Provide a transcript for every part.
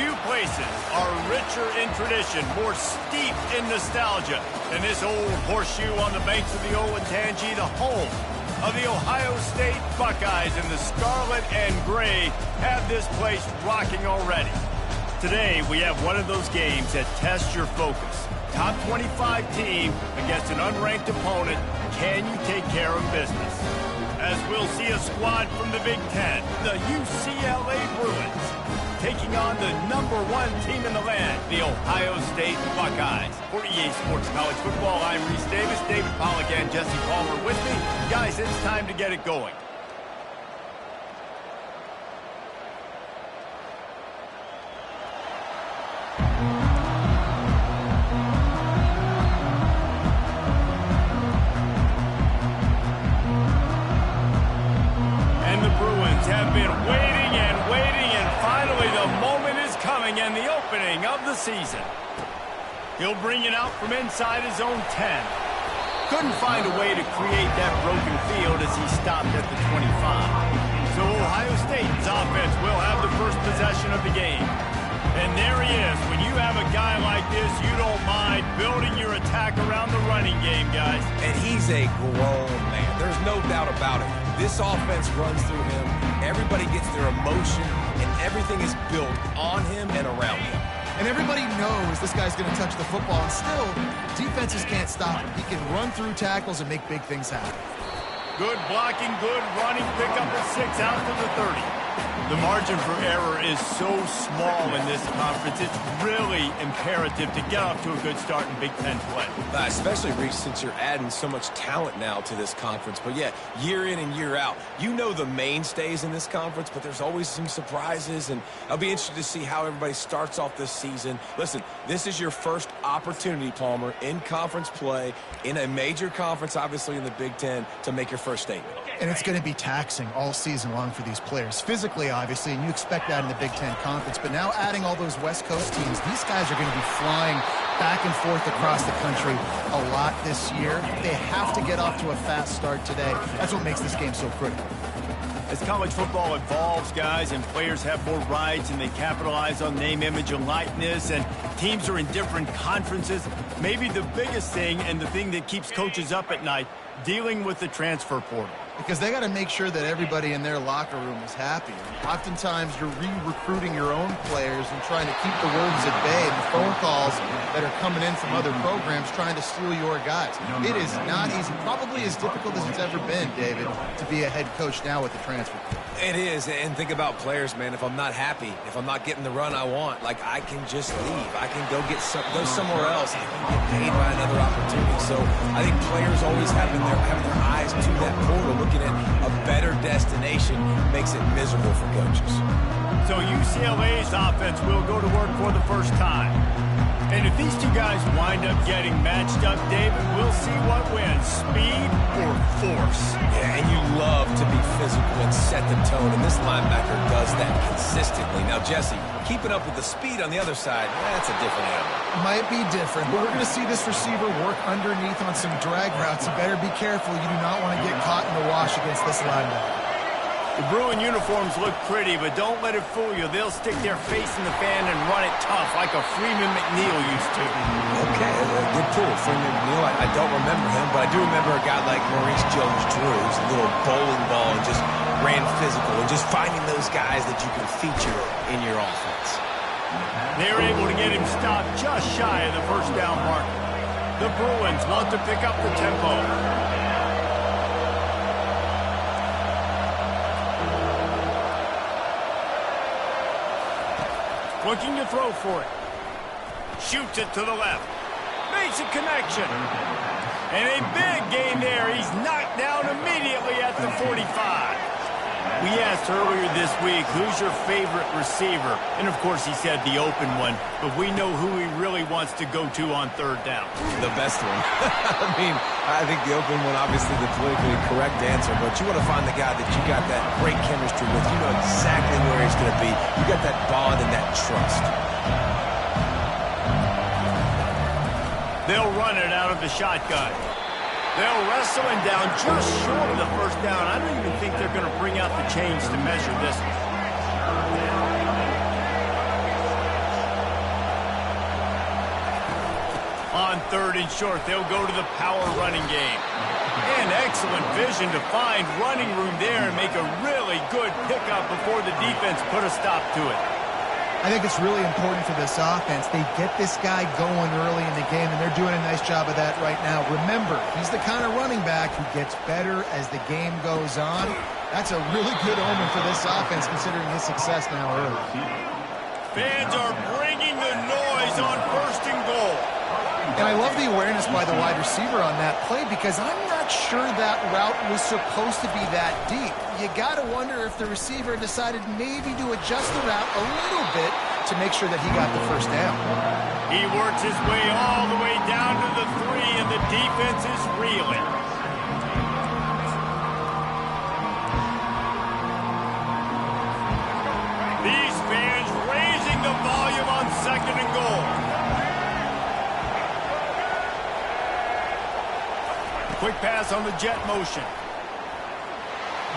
Few places are richer in tradition, more steeped in nostalgia than this old horseshoe on the banks of the Olentangy, the home of the Ohio State Buckeyes, and the scarlet and gray have this place rocking already. Today, we have one of those games that tests your focus. Top 25 team against an unranked opponent. Can you take care of business? As we'll see a squad from the Big Ten, the UCLA Bruins, taking on the #1 team in the land, the Ohio State Buckeyes. For EA Sports College Football, I'm Reese Davis, David Pollack, and Jesse Palmer with me. Guys, it's time to get it going. Have been waiting and finally the moment is coming and the opening of the season. He'll bring it out from inside his own 10. Couldn't find a way to create that broken field as he stopped at the 25. So Ohio State's offense will have the first possession of the game. And there he is. When you have a guy like this, you don't mind building your attack around the running game, guys. And he's a grown man. There's no doubt about it. This offense runs through him. Everybody gets their emotion, and everything is built on him and around him. And everybody knows this guy's going to touch the football, and still, defenses can't stop him. He can run through tackles and make big things happen. Good blocking, good running, pick up a 6 out to the 30. The margin for error is so small in this conference. It's really imperative to get off to a good start in Big Ten play. Especially, Reece, since you're adding so much talent now to this conference. But, yeah, year in and year out, you know the mainstays in this conference, but there's always some surprises, and I'll be interested to see how everybody starts off this season. Listen, this is your first opportunity, Palmer, in conference play, in a major conference, obviously in the Big Ten, to make your first statement. And it's going to be taxing all season long for these players. Physically, obviously, and you expect that in the Big Ten Conference. But now adding all those West Coast teams, these guys are going to be flying back and forth across the country a lot this year. They have to get off to a fast start today. That's what makes this game so critical. As college football evolves, guys, and players have more rights and they capitalize on name, image, and likeness, and teams are in different conferences, maybe the biggest thing and the thing that keeps coaches up at night, dealing with the transfer portal. Because they got to make sure that everybody in their locker room is happy. Oftentimes, you're re-recruiting your own players and trying to keep the wolves at bay, and the phone calls that are coming in from other programs trying to steal your guys. It is not easy, probably as difficult as it's ever been, David, to be a head coach now with the transfer portal. It is, and think about players, man. If I'm not happy, if I'm not getting the run I want, like, I can just leave. I can go somewhere else. I can get paid by another opportunity. So I think players always having their eyes to that portal, looking at a better destination, makes it miserable for coaches. So UCLA's offense will go to work for the first time. And if these two guys wind up getting matched up, David, we'll see what wins, speed or force. Yeah, and you love to be physical and set the tone, and this linebacker does that consistently. Now, Jesse, keeping up with the speed on the other side, that's a different animal. Might be different, but we're going to see this receiver work underneath on some drag routes. You better be careful. You do not want to get caught in the wash against this linebacker. The Bruin uniforms look pretty, but don't let it fool you. They'll stick their face in the fan and run it tough like a Freeman McNeil used to. Okay, good pull. Freeman McNeil, I don't remember him, but I do remember a guy like Maurice Jones-Drew, who's a little bowling ball and just ran physical, and just finding those guys that you can feature in your offense. They're able to get him stopped just shy of the first down mark. The Bruins want to pick up the tempo. Looking to throw for it. Shoots it to the left. Makes a connection. And a big gain there. He's knocked down immediately at the 45. We asked earlier this week, who's your favorite receiver? And, of course, he said the open one. But we know who he really wants to go to on third down. The best one. I mean, I think the open one, obviously the politically correct answer. But you want to find the guy that you got that great chemistry with. You know exactly where he's going to be. You got that bond and that trust. They'll run it out of the shotgun. They'll wrestle him down just short of the first down. I don't even think they're going to bring out the chains to measure this one. third and short, they'll go to the power running game. And excellent vision to find running room there and make a really good pickup before the defense put a stop to it. I think it's really important for this offense. They get this guy going early in the game, and they're doing a nice job of that right now. Remember, he's the kind of running back who gets better as the game goes on. That's a really good omen for this offense, considering his success now early. Fans are bringing the noise on first and goal. And I love the awareness by the wide receiver on that play, because I'm not sure that route was supposed to be that deep. You got to wonder if the receiver decided maybe to adjust the route a little bit to make sure that he got the first down. He works his way all the way down to the 3, and the defense is reeling. These fans raising the volume on second and goal. Quick pass on the jet motion.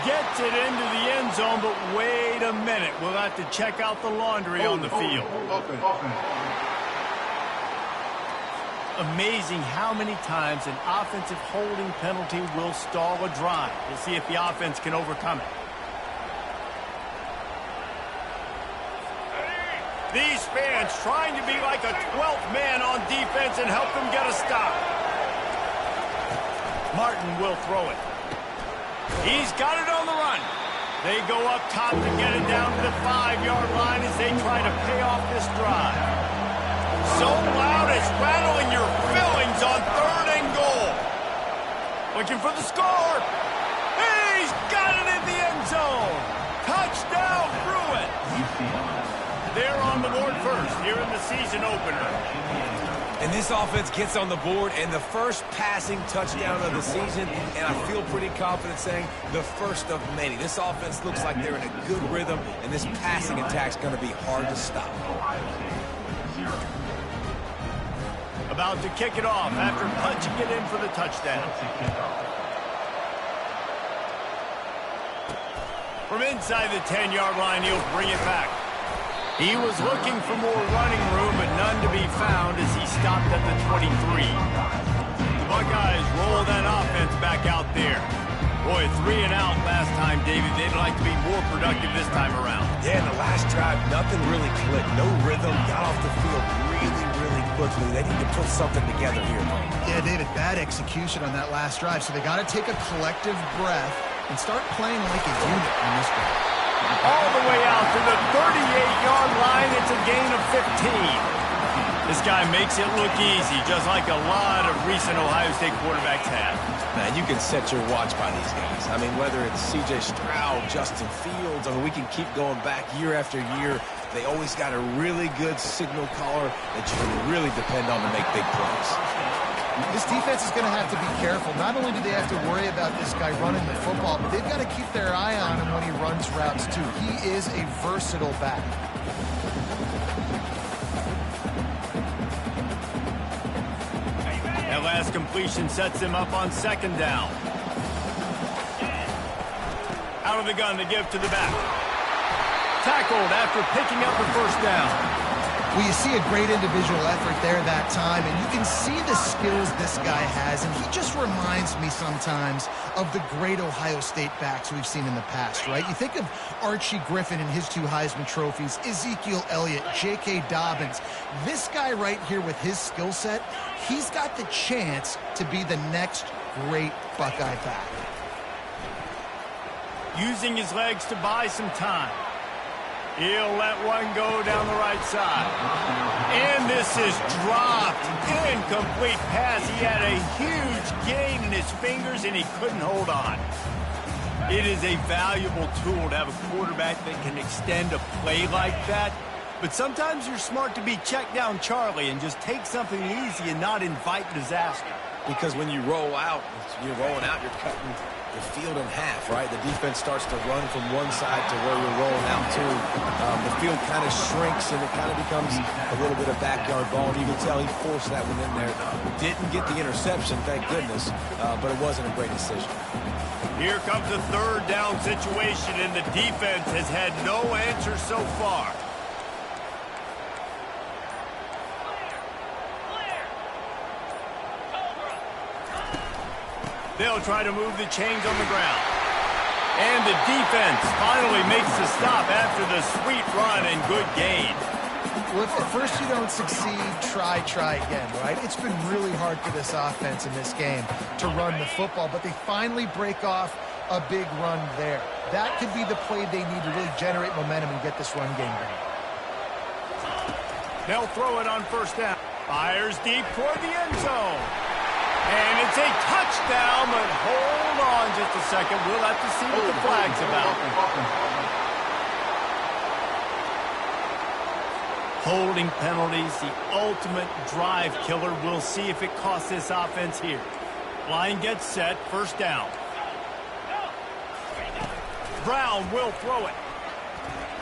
Gets it into the end zone, but wait a minute. We'll have to check out the laundry on the field. Amazing how many times an offensive holding penalty will stall a drive. We'll see if the offense can overcome it. These fans trying to be like a 12th man on defense and help them get a stop. Martin will throw it. He's got it on the run. They go up top to get it down to the 5-yard line as they try to pay off this drive. So loud it's rattling your fillings on third and goal. Looking for the score. He's got it in the end zone. Touchdown, Bruin. They're on the board first here in the season opener. And this offense gets on the board, and the first passing touchdown of the season, and I feel pretty confident saying the first of many. This offense looks like they're in a good rhythm, and this passing attack's going to be hard to stop. About to kick it off after punching it in for the touchdown. From inside the 10-yard line, he'll bring it back. He was looking for more running room, but none to be found as he stopped at the 23. The Buckeyes roll that offense back out there. Boy, 3 and out last time, David. They'd like to be more productive this time around. Yeah, in the last drive, nothing really clicked. No rhythm, got off the field really quickly. They need to put something together here. Yeah, David, bad execution on that last drive, so they got to take a collective breath and start playing like a unit on this one. All the way out to the 38-yard line. It's a gain of 15. This guy makes it look easy, just like a lot of recent Ohio State quarterbacks have. Man, you can set your watch by these guys. I mean, whether it's C.J. Stroud, Justin Fields, I mean, we can keep going back year after year. They always got a really good signal caller that you can really depend on to make big plays. This defense is going to have to be careful. Not only do they have to worry about this guy running the football, but they've got to keep their eye on him when he runs routes, too. He is a versatile back. That last completion sets him up on second down. Out of the gun to give to the back. Tackled after picking up the first down. Well, you see a great individual effort there that time, and you can see the skills this guy has, and he just reminds me sometimes of the great Ohio State backs we've seen in the past, right? You think of Archie Griffin and his 2 Heisman trophies, Ezekiel Elliott, J.K. Dobbins. This guy right here with his skill set, he's got the chance to be the next great Buckeye back. Using his legs to buy some time. He'll let one go down the right side. And this is dropped. Incomplete pass. He had a huge gain in his fingers, and he couldn't hold on. It is a valuable tool to have a quarterback that can extend a play like that. But sometimes you're smart to be check down Charlie and just take something easy and not invite disaster. Because when you roll out, you're rolling out, you're cutting the field in half, right? The defense starts to run from one side to where you're rolling out to. The field kind of shrinks, and it kind of becomes a little bit of backyard ball. And you can tell he forced that one in there. Didn't get the interception, thank goodness, but it wasn't a great decision. Here comes a third down situation, and the defense has had no answer so far. They'll try to move the chains on the ground. And the defense finally makes the stop after the sweet run and good gain. Well, if at first you don't succeed, try again, right? It's been really hard for this offense in this game to run the football, but they finally break off a big run there. That could be the play they need to really generate momentum and get this run game going. They'll throw it on first down. Fires deep toward the end zone. And it's a touchdown, but hold on just a second. We'll have to see what the flag's about. Holding penalties, the ultimate drive killer. We'll see if it costs this offense here. Line gets set, first down. Brown will throw it.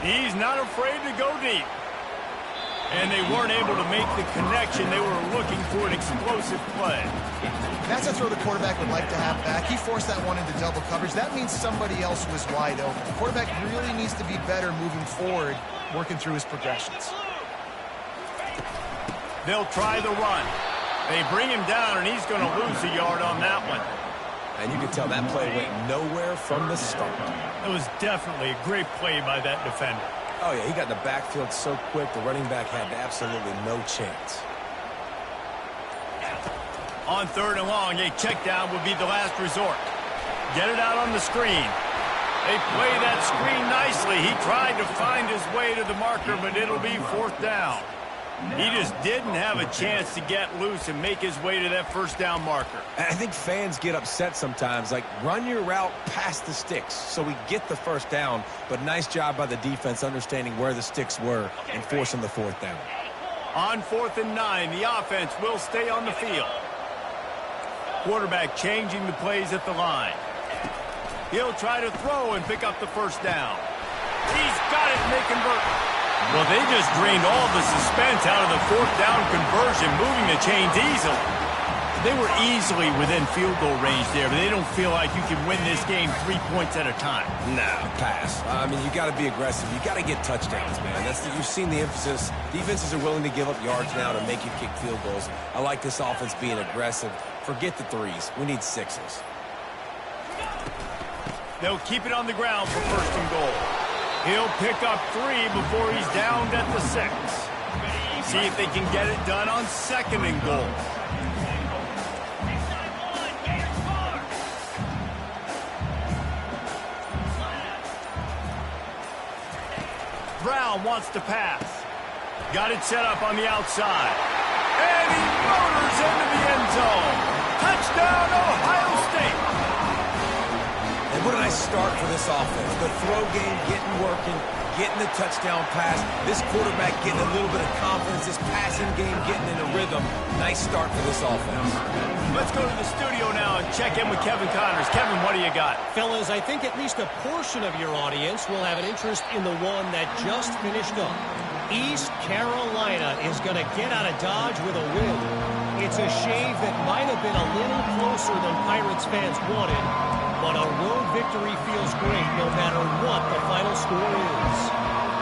He's not afraid to go deep. And they weren't able to make the connection. They were looking for an explosive play. That's a throw the quarterback would like to have back. He forced that one into double coverage. That means somebody else was wide open. The quarterback really needs to be better moving forward, working through his progressions. They'll try the run. They bring him down, and he's going to lose a yard on that one. And you can tell that play went nowhere from the start. It was definitely a great play by that defender. Oh, yeah, he got in the backfield so quick, the running back had absolutely no chance. On third and long, a check down would be the last resort. Get it out on the screen. They play that screen nicely. He tried to find his way to the marker, but it'll be fourth down. He just didn't have a chance to get loose and make his way to that first down marker. I think fans get upset sometimes, like run your route past the sticks so we get the first down, but nice job by the defense understanding where the sticks were and forcing the fourth down. On 4th and 9, the offense will stay on the field. Quarterback changing the plays at the line. He'll try to throw and pick up the first down. He's got it, and they convert. Well, they just drained all the suspense out of the fourth down conversion, moving the chains easily. They were easily within field goal range there, but they don't feel like you can win this game 3 points at a time. No, pass. I mean, you got to be aggressive. You got to get touchdowns, man. You've seen the emphasis. Defenses are willing to give up yards now to make you kick field goals. I like this offense being aggressive. Forget the threes. We need sixes. They'll keep it on the ground for first and goal. He'll pick up 3 before he's downed at the 6. See if they can get it done on second and goal. Brown wants to pass. Got it set up on the outside. And he motors into the end zone. Touchdown, Ohio State. And what a nice start for this offense. The throw game getting working, getting the touchdown pass. This quarterback getting a little bit of confidence. This passing game getting in a rhythm. Nice start for this offense. Let's go to the studio now and check in with Kevin Connors. Kevin, what do you got? Fellas, I think at least a portion of your audience will have an interest in the one that just finished up. East Carolina is going to get out of Dodge with a win. It's a shave that might have been a little closer than Pirates fans wanted, but a road victory feels great no matter what the final score is.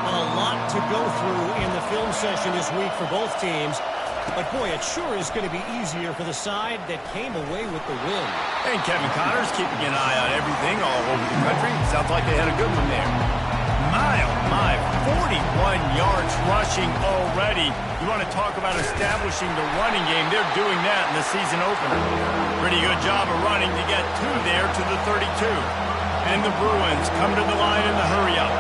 A lot to go through in the film session this week for both teams, but boy, it sure is going to be easier for the side that came away with the win. And Kevin Connors keeping an eye on everything all over the country. Sounds like they had a good one there. My, 41 yards rushing already. You want to talk about establishing the running game. They're doing that in the season opener. Pretty good job of running to get 2 there to the 32. And the Bruins come to the line in the hurry-up.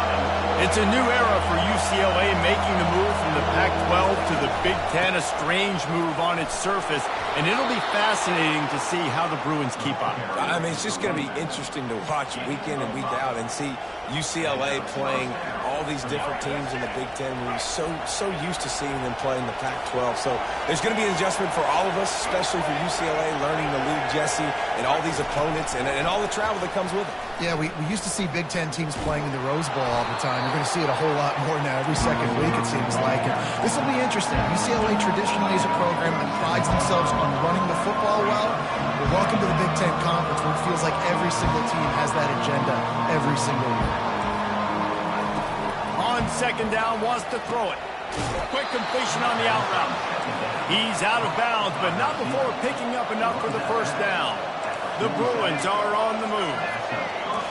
It's a new era for UCLA making the move from the Pac-12 to the Big Ten, a strange move on its surface, and it'll be fascinating to see how the Bruins keep up. I mean, it's just going to be interesting to watch week in and week out and see UCLA playing all these different teams in the Big Ten. We're so used to seeing them play in the Pac-12. So there's going to be an adjustment for all of us, especially for UCLA, learning the league, Jesse, and all these opponents and all the travel that comes with it. Yeah, we used to see Big Ten teams playing in the Rose Bowl all the time. We're going to see it a whole lot more now every second week, it seems like. And this will be interesting. UCLA traditionally is a program that prides themselves on running the football well. But welcome to the Big Ten Conference, where it feels like every single team has that agenda every single year. On second down, wants to throw it. Quick completion on the out route. He's out of bounds, but not before picking up enough for the first down. The Bruins are on the move.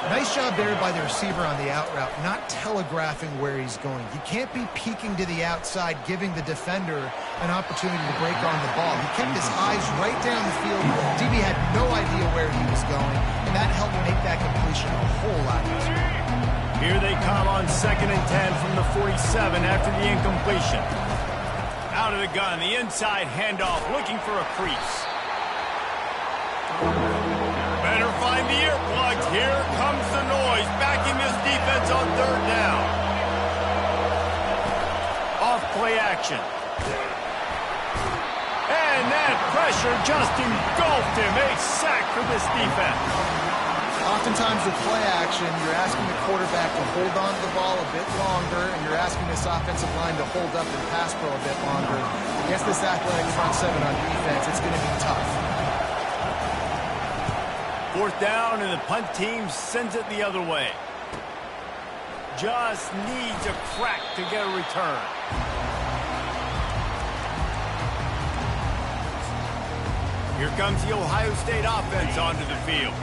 Nice job there by the receiver on the out route, not telegraphing where he's going. You can't be peeking to the outside, giving the defender an opportunity to break on the ball. He kept his eyes right down the field. DB had no idea where he was going, and that helped make that completion a whole lot easier. Here they come on 2nd and 10 from the 47 after the incompletion. Out of the gun, the inside handoff, looking for a crease. Better find the earplugs. Here comes the noise, backing this defense on 3rd down. Off play action. And that pressure just engulfed him. A sack for this defense. Oftentimes with play action, you're asking the quarterback to hold on to the ball a bit longer, and you're asking this offensive line to hold up and pass pro a bit longer. Against this athletic front seven on defense, it's going to be tough. 4th down, and the punt team sends it the other way. Just needs a crack to get a return. Here comes the Ohio State offense onto the field.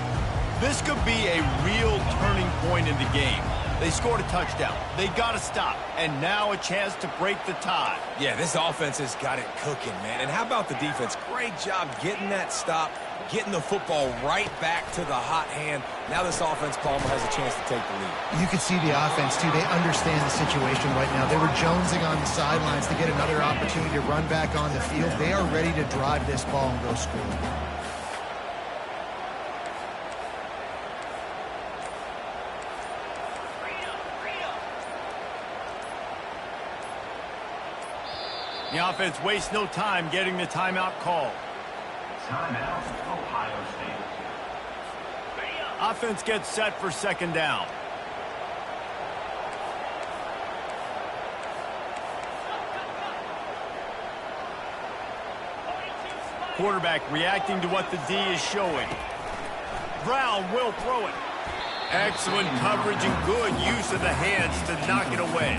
This could be a real turning point in the game. They scored a touchdown. They got to stop. And now a chance to break the tie. Yeah, this offense has got it cooking, man. And how about the defense? Great job getting that stop, getting the football right back to the hot hand. Now this offense, Palmer, has a chance to take the lead. You could see the offense, too. They understand the situation right now. They were jonesing on the sidelines to get another opportunity to run back on the field. They are ready to drive this ball and go score. The offense wastes no time getting the timeout called. Timeout, Ohio State. Offense gets set for 2nd down. Quarterback reacting to what the D is showing. Brown will throw it. Excellent coverage and good use of the hands to knock it away.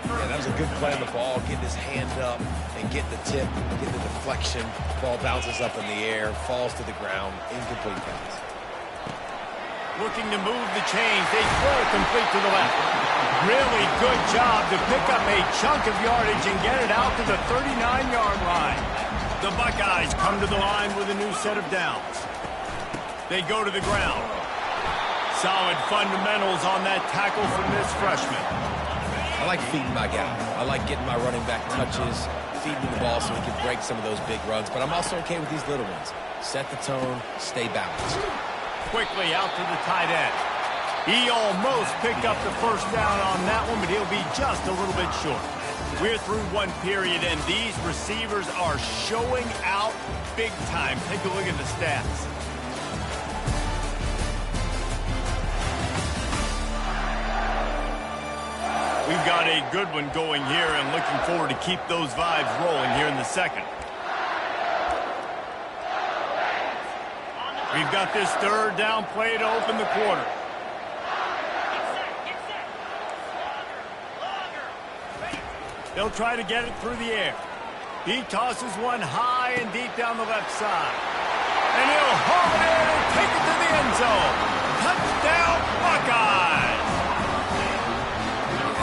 Yeah, that was a good play on the ball, getting his hand up and get the tip, get the deflection. Ball bounces up in the air, falls to the ground, incomplete pass. Looking to move the chains. They throw it complete to the left. Really good job to pick up a chunk of yardage and get it out to the 39-yard line. The Buckeyes come to the line with a new set of downs. They go to the ground. Solid fundamentals on that tackle from this freshman. I like feeding my guy. I like getting my running back touches, feeding the ball so he can break some of those big runs. But I'm also okay with these little ones. Set the tone, stay balanced. Quickly out to the tight end. He almost picked up the 1st down on that one, but he'll be just a little bit short. We're through one period, and these receivers are showing out big time. Take a look at the stats. We've got a good one going here and looking forward to keep those vibes rolling here in the 2nd. We've got this 3rd down play to open the quarter. They'll try to get it through the air. He tosses one high and deep down the left side. And he'll haul it in and take it to the end zone. Touchdown, Buckeyes!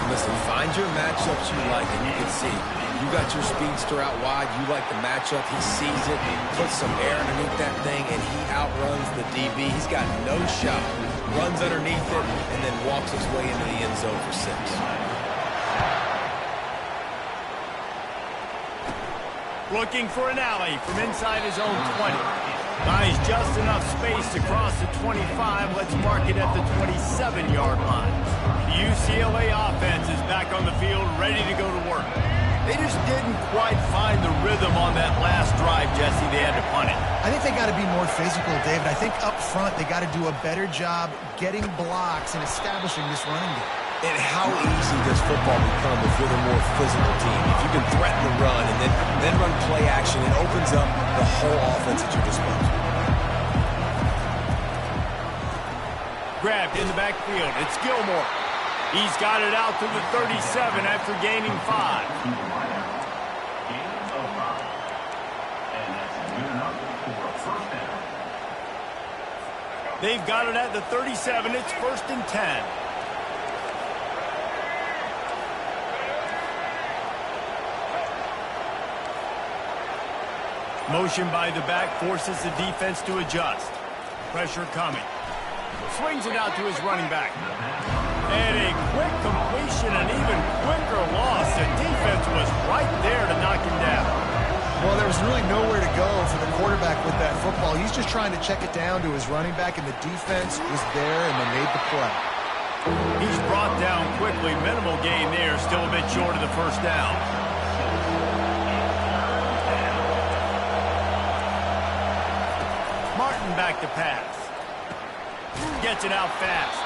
Listen, find your matchups you like, and you can see. You got your speedster out wide. You like the matchup. He sees it, puts some air underneath that thing, and he outruns the DB. He's got no shot. Runs underneath it, and then walks his way into the end zone for 6. Looking for an alley from inside his own 20. Buys just enough space to cross the 25. Let's mark it at the 27-yard line. The UCLA offense is back on the field, ready to go to work. They just didn't quite find the rhythm on that last drive, Jesse. They had to punt it. I think they got to be more physical, David. I think up front they got to do a better job getting blocks and establishing this running game. And how easy does football become if you're the more physical team? If you can threaten the run and then run play action, it opens up the whole offense at your disposal. Grabbed in the backfield. It's Gilmore. He's got it out to the 37 after gaining 5. Gain of 5. And that's good enough for a 1st down. They've got it at the 37. It's 1st and 10. Motion by the back forces the defense to adjust. Pressure coming. Swings it out to his running back. And a quick completion, an even quicker loss. The defense was right there to knock him down. Well, there was really nowhere to go for the quarterback with that football. He's just trying to check it down to his running back, and the defense was there, and they made the play. He's brought down quickly. Minimal gain there. Still a bit short of the first down. Martin back to pass. Gets it out fast.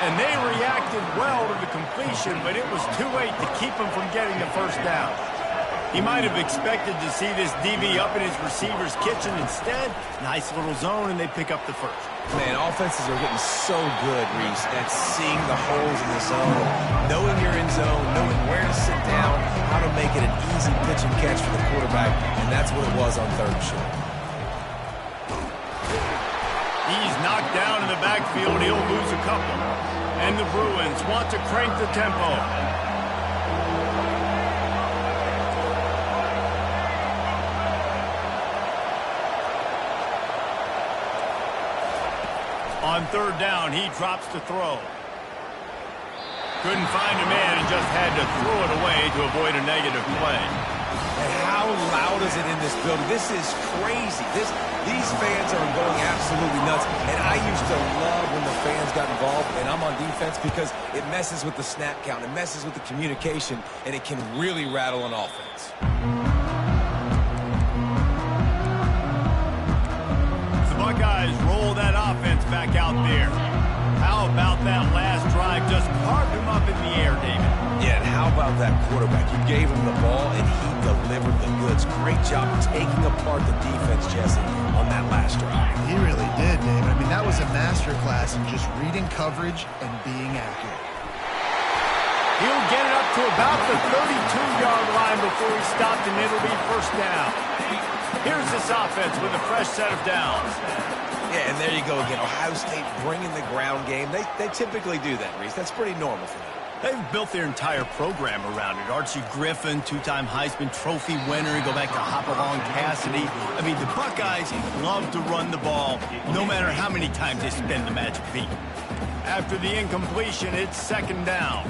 And they reacted well to the completion, but it was too late to keep him from getting the first down. He might have expected to see this DB up in his receiver's kitchen. Instead, nice little zone, and they pick up the first. Man, offenses are getting so good, Reese, at seeing the holes in the zone, knowing you're in zone, knowing where to sit down, how to make it an easy pitch and catch for the quarterback, and that's what it was on 3rd and short. He's knocked down in the backfield. He'll lose a couple. And the Bruins want to crank the tempo. On 3rd down, he drops to throw. Couldn't find a man and just had to throw it away to avoid a negative play. And how loud is it in this building? This is crazy. These fans are going absolutely nuts. And I used to love when the fans got involved, and I'm on defense because it messes with the snap count. It messes with the communication, and it can really rattle an offense. The Buckeyes roll that offense back out there. How about that last drive? Just carved him up in the air, David. Yeah, and how about that quarterback? You gave him the ball, and he delivered the goods. Great job taking apart the defense, Jesse, on that last drive. He really did, David. I mean, that was a masterclass in just reading coverage and being accurate. He'll get it up to about the 32-yard line before he stopped, and it'll be 1st down. Here's this offense with a fresh set of downs. Yeah, and there you go again. Ohio State bringing the ground game. They typically do that, Reese. That's pretty normal for them. They've built their entire program around it. Archie Griffin, 2-time Heisman Trophy winner. You go back to Hopalong Cassidy. I mean, the Buckeyes love to run the ball, no matter how many times they spin the magic beat. After the incompletion, it's 2nd down.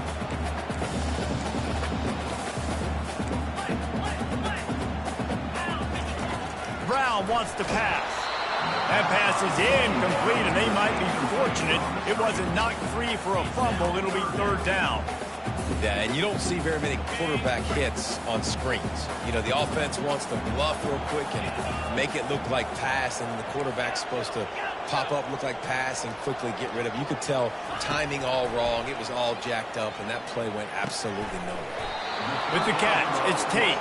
Brown wants to pass. That pass is incomplete, and they might be fortunate it wasn't knocked free for a fumble. It'll be 3rd down. Yeah, and you don't see very many quarterback hits on screens. You know, the offense wants to bluff real quick and make it look like pass, and the quarterback's supposed to pop up, look like pass, and quickly get rid of it. You could tell timing all wrong. It was all jacked up, and that play went absolutely nowhere. With the catch, it's Tate.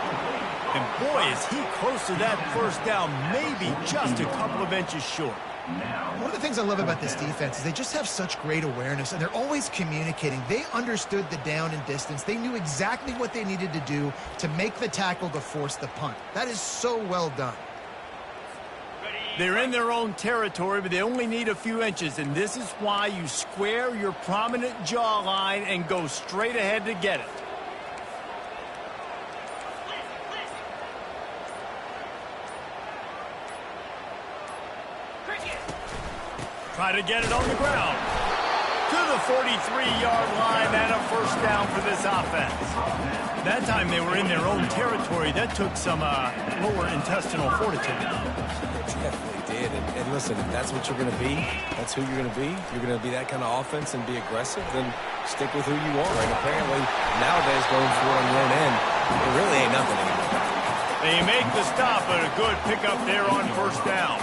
And boy, is he close to that 1st down, maybe just a couple of inches short. One of the things I love about this defense is they just have such great awareness, and they're always communicating. They understood the down and distance. They knew exactly what they needed to do to make the tackle to force the punt. That is so well done. They're in their own territory, but they only need a few inches, and this is why you square your prominent jawline and go straight ahead to get it. Try to get it on the ground. To the 43-yard line and a 1st down for this offense. That time they were in their own territory. That took some lower intestinal fortitude. It definitely did. And listen, if that's what you're going to be, that's who you're going to be. If you're going to be that kind of offense and be aggressive, then stick with who you are. And apparently, nowadays, going for it on your own end, it really ain't nothing anymore. They make the stop, but a good pickup there on 1st down.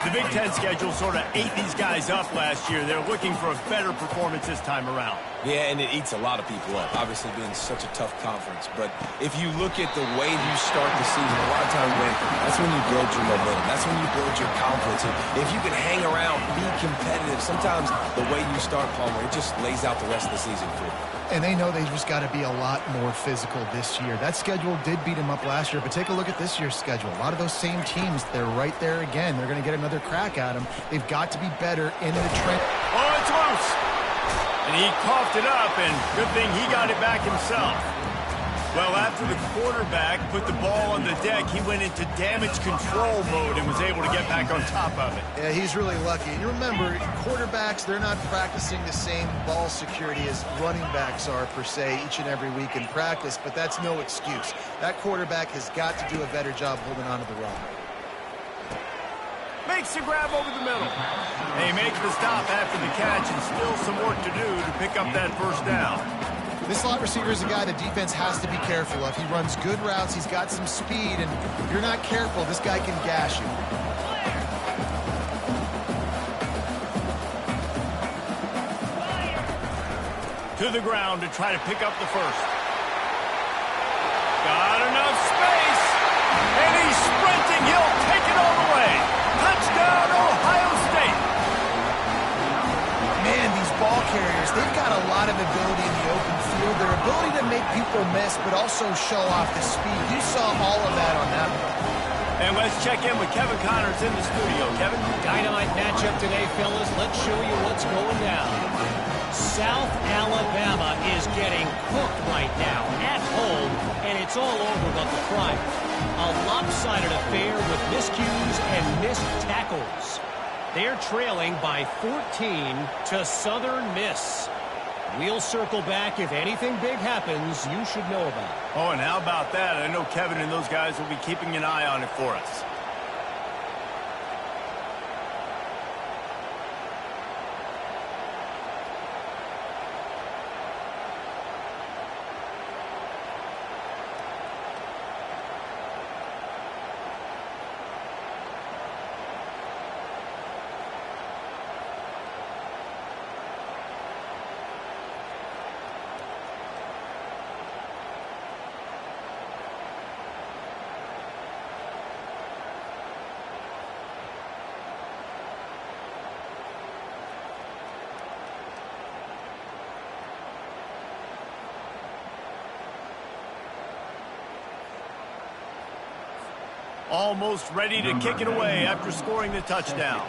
The Big Ten schedule sort of ate these guys up last year. They're looking for a better performance this time around. Yeah, and it eats a lot of people up, obviously being such a tough conference. But if you look at the way you start the season, a lot of times that's when you build your momentum. That's when you build your confidence. And if you can hang around, be competitive, sometimes the way you start, Palmer, it just lays out the rest of the season for you. And they know they just got to be a lot more physical this year. That schedule did beat them up last year, but take a look at this year's schedule. A lot of those same teams, they're right there again. They're going to get another another crack at him. They've got to be better in the trench. Oh, it's loose. And he coughed it up, and good thing he got it back himself. Well, after the quarterback put the ball on the deck, he went into damage control mode and was able to get back on top of it. Yeah, he's really lucky. And you remember, quarterbacks, they're not practicing the same ball security as running backs are, per se, each and every week in practice, but that's no excuse. That quarterback has got to do a better job holding on to the rock. Makes the grab over the middle. They make the stop after the catch, and still some work to do to pick up that first down. This slot receiver is a guy the defense has to be careful of. He runs good routes, he's got some speed, and if you're not careful, this guy can gash you. To the ground to try to pick up the first. Got enough space, and he's sprinting. He'll take it all the way. Touchdown, Ohio State. Man, these ball carriers, they've got a lot of ability in the open field. Their ability to make people miss, but also show off the speed. You saw all of that on that one. And let's check in with Kevin Connors in the studio. Kevin? Dynamite matchup today, fellas. Let's show you what's going down. South Alabama is getting cooked right now at home, and it's all over but the front. A lopsided affair with miscues and missed tackles. They're trailing by 14 to Southern Miss. We'll circle back. If anything big happens, you should know about it. Oh, and how about that? I know Kevin and those guys will be keeping an eye on it for us. Almost ready to kick it away after scoring the touchdown.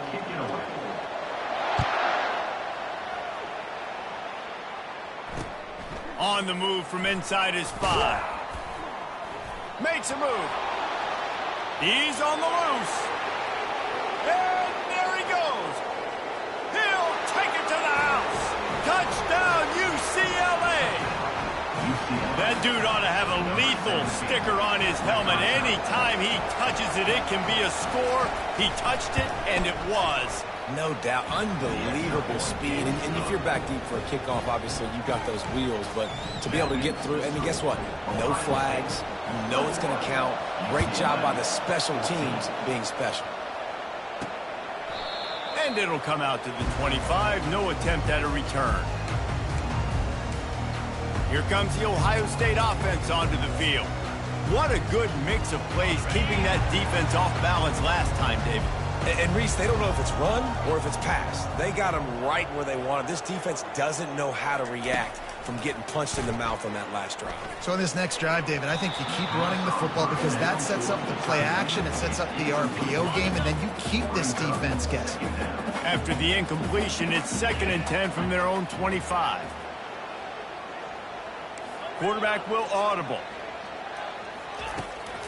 On the move from inside his 5. Makes a move. He's on the loose. And there he goes. He'll take it to the house. Touchdown, UCLA. That dude ought to have a lethal sticker on his helmet. Anytime he touches it, it can be a score. He touched it, and it was. No doubt. Unbelievable speed. And if you're back deep for a kickoff, obviously you've got those wheels. But to be able to get through, and guess what? No flags. You know it's going to count. Great job by the special teams being special. And it'll come out to the 25. No attempt at a return. Here comes the Ohio State offense onto the field. What a good mix of plays, keeping that defense off balance last time, David. And Reese, they don't know if it's run or if it's pass. They got them right where they want it. This defense doesn't know how to react from getting punched in the mouth on that last drive. So in this next drive, David, I think you keep running the football because that sets up the play action, it sets up the RPO game, and then you keep this defense guessing. After the incompletion, it's 2nd and 10 from their own 25. Quarterback will audible.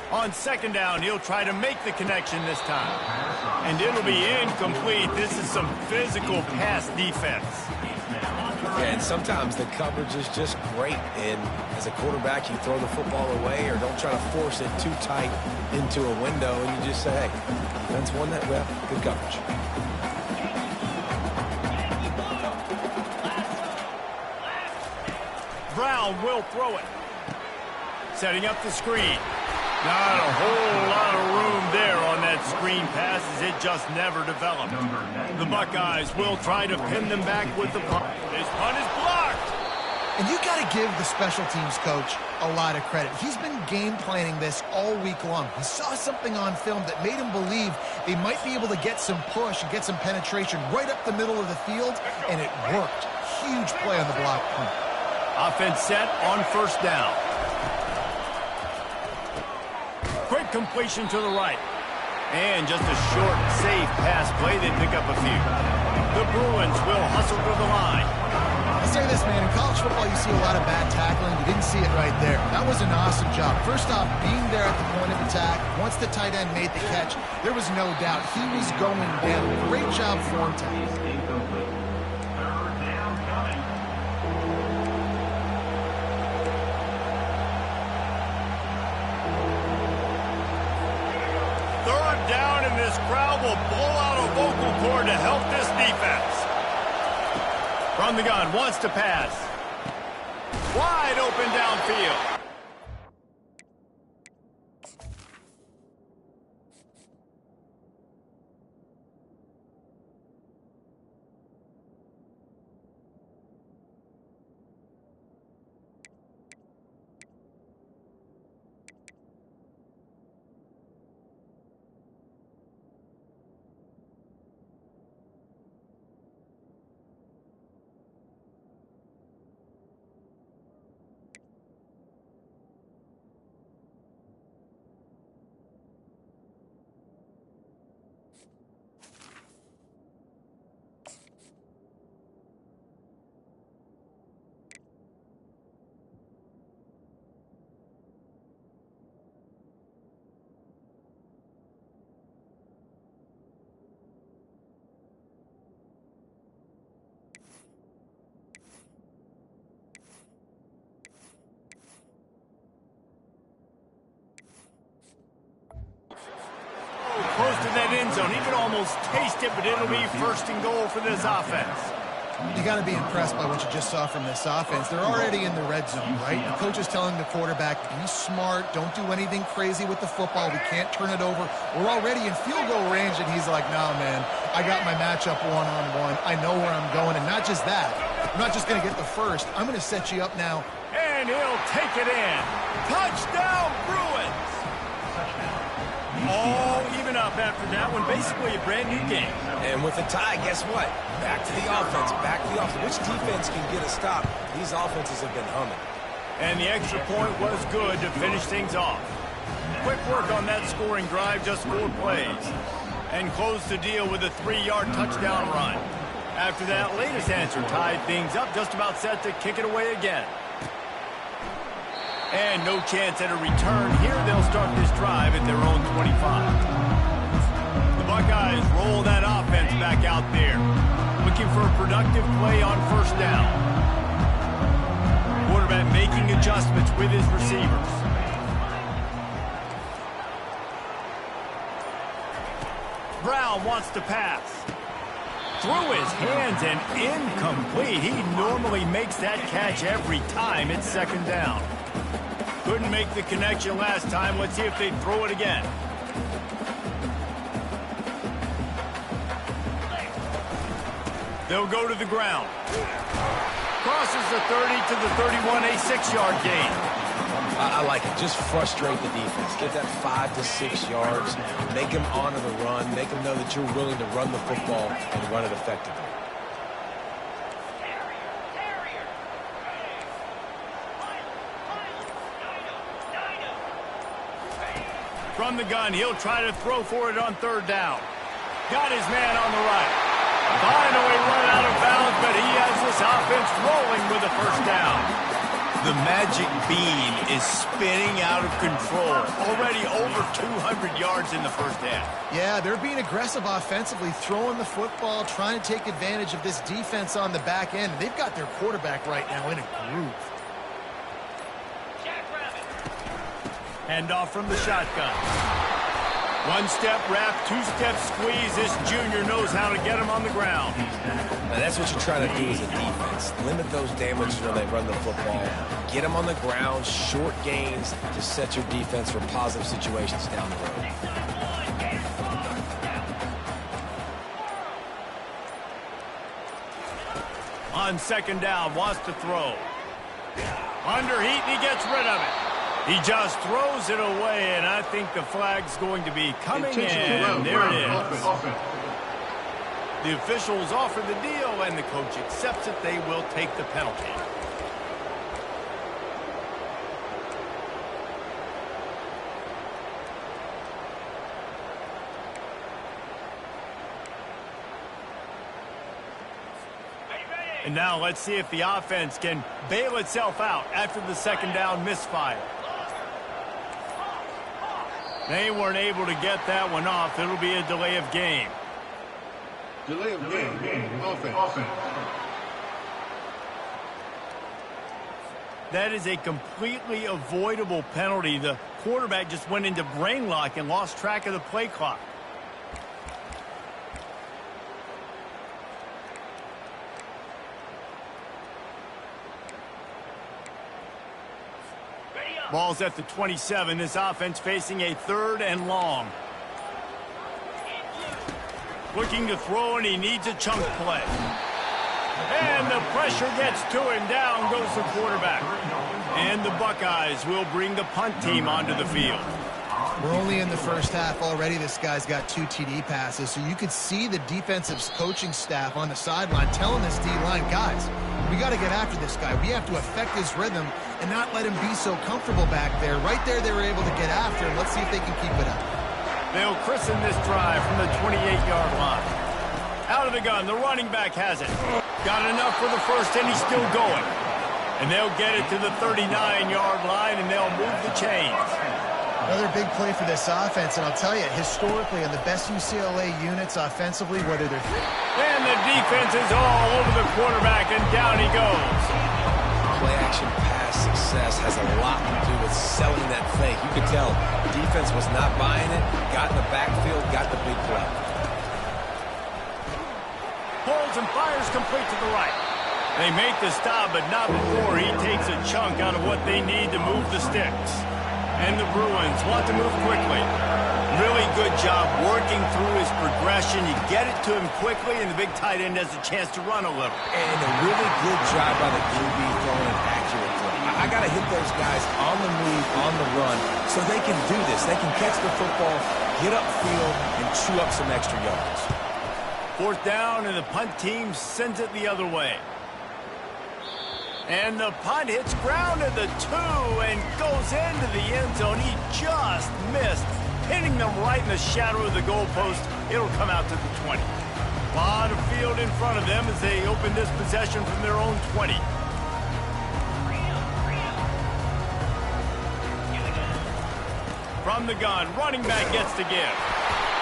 On 2nd down, he'll try to make the connection this time. And it'll be incomplete. This is some physical pass defense. Yeah, and sometimes the coverage is just great. And as a quarterback, you throw the football away or don't try to force it too tight into a window, and you just say, hey, defense won that rep, good coverage. Brown will throw it. Setting up the screen. Not a whole lot of room there on that screen pass as it just never developed. The Buckeyes will try to pin them back with the punt. His punt is blocked. And you got to give the special teams coach a lot of credit. He's been game planning this all week long. He saw something on film that made him believe they might be able to get some push and get some penetration right up the middle of the field, and it worked. Huge play on the block punt. Offense set on 1st down. Quick completion to the right. And just a short, safe pass play. They pick up a few. The Bruins will hustle to the line. I'll say this, man. In college football, you see a lot of bad tackling. You didn't see it right there. That was an awesome job. First off, being there at the point of attack. Once the tight end made the catch, there was no doubt he was going down. Great job form tackling. Incomplete. Third down coming. Third down, and this crowd will blow out a vocal cord to help this defense. From the gun, wants to pass. Wide open downfield. Close to that end zone. He could almost taste it, but it'll be first and goal for this offense. You got to be impressed by what you just saw from this offense. They're already in the red zone, right? The coach is telling the quarterback, be smart, don't do anything crazy with the football. We can't turn it over. We're already in field goal range, and he's like, nah, man, I got my matchup one-on-one. I know where I'm going, and not just that. I'm not just going to get the first. I'm going to set you up now. And he'll take it in. Touchdown, Bruins! All even up after that one. Basically a brand new game. And with the tie, guess what? Back to the offense. Back to the offense. Which defense can get a stop? These offenses have been humming. And the extra point was good to finish things off. Quick work on that scoring drive, just 4 plays. And closed the deal with a 3-yard touchdown run. After that latest answer tied things up, just about set to kick it away again. And no chance at a return here. They'll start this drive at their own 25. The Buckeyes roll that offense back out there. Looking for a productive play on first down. Quarterback making adjustments with his receivers. Brown wants to pass. Through his hands and incomplete. He normally makes that catch every time. It's second down. Couldn't make the connection last time. Let's see if they throw it again. They'll go to the ground. Crosses the 30 to the 31, a 6-yard gain. I like it. Just frustrate the defense. Get that 5 to 6 yards. Make them honor the run. Make them know that you're willing to run the football and run it effectively. From the gun, he'll try to throw for it on third down. Got his man on the right. Finally run out of bounds, but he has this offense rolling with a first down. The magic bean is spinning out of control. Already over 200 yards in the first half. Yeah, they're being aggressive offensively, throwing the football, trying to take advantage of this defense on the back end. They've got their quarterback right now in a groove. Handoff from the shotgun. 1-step wrap, 2-step squeeze. This junior knows how to get him on the ground. Now that's what you try to do as a defense. Limit those damages when they run the football. Get them on the ground, short gains to set your defense for positive situations down the road. On second down, wants to throw. Under heat, and he gets rid of it. He just throws it away, and I think the flag's going to be coming in. There it is. The officials offer the deal, and the coach accepts it. They will take the penalty. And now let's see if the offense can bail itself out after the second down misfire. They weren't able to get that one off. It'll be a delay of game. Delay of game. Offense. That is a completely avoidable penalty. The quarterback just went into brain lock and lost track of the play clock. Ball's at the 27. This offense facing a 3rd and long. Looking to throw, and he needs a chunk play. And the pressure gets to him. Down goes the quarterback. And the Buckeyes will bring the punt team onto the field. We're only in the first half already. This guy's got 2 TD passes, so you could see the defensive coaching staff on the sideline telling this D-line, guys, we got to get after this guy. We have to affect his rhythm and not let him be so comfortable back there. Right there, they were able to get after him. Let's see if they can keep it up. They'll christen this drive from the 28-yard line. Out of the gun, the running back has it. Got enough for the first, and he's still going. And they'll get it to the 39-yard line, and they'll move the chains. Another big play for this offense, and I'll tell you, historically, on the best UCLA units offensively, whether they're... And the defense is all over the quarterback, and down he goes. Play-action pass success has a lot to do with selling that fake. You could tell defense was not buying it, got in the backfield, got the big play. Holds and fires complete to the right. They make the stop, but not before he takes a chunk out of what they need to move the sticks. And the Bruins want to move quickly. Really good job working through his progression. You get it to him quickly, and the big tight end has a chance to run a little. And a really good job by the QB throwing an accurate throw. I got to hit those guys on the move, on the run, so they can do this. They can catch the football, get upfield, and chew up some extra yards. 4th down, and the punt team sends it the other way. And the punt hits ground at the 2 and goes into the end zone. He just missed, hitting them right in the shadow of the goalpost. It'll come out to the 20. A lot of field in front of them as they open this possession from their own 20. From the gun, running back gets to give.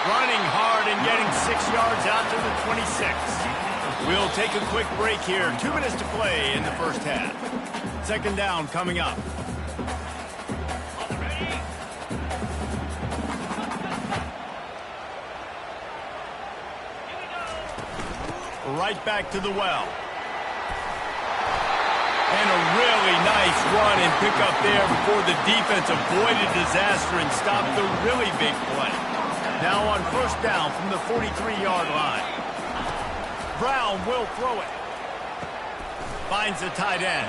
Running hard and getting 6 yards out to the 26. We'll take a quick break here. 2 minutes to play in the first half. 2nd down coming up. Right back to the well. And a really nice run and pick up there before the defense avoided disaster and stopped the really big play. Now on 1st down from the 43-yard line. Brown will throw it. Finds the tight end.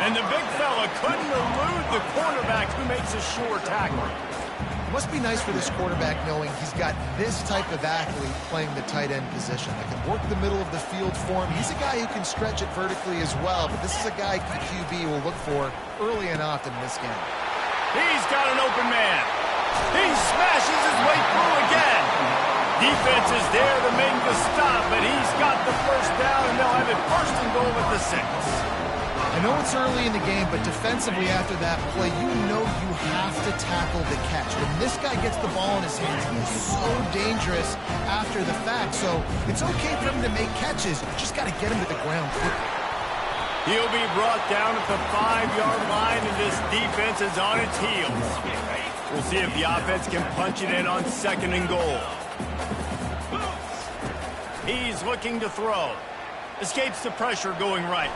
And the big fella couldn't elude the cornerback who makes a sure tackle. It must be nice for this quarterback knowing he's got this type of athlete playing the tight end position that can work the middle of the field for him. He's a guy who can stretch it vertically as well, but this is a guy QB will look for early and often in this game. He's got an open man. He smashes his way through again. Defense is there to make the stop, but he's got the 1st down, and they'll have it 1st and goal at the 6. I know it's early in the game, but defensively after that play, you know you have to tackle the catch. When this guy gets the ball in his hands, he is so dangerous after the fact. So it's okay for him to make catches. You just got to get him to the ground quickly. He'll be brought down at the 5-yard line, and this defense is on its heels. We'll see if the offense can punch it in on 2nd and goal. He's looking to throw. Escapes the pressure going right.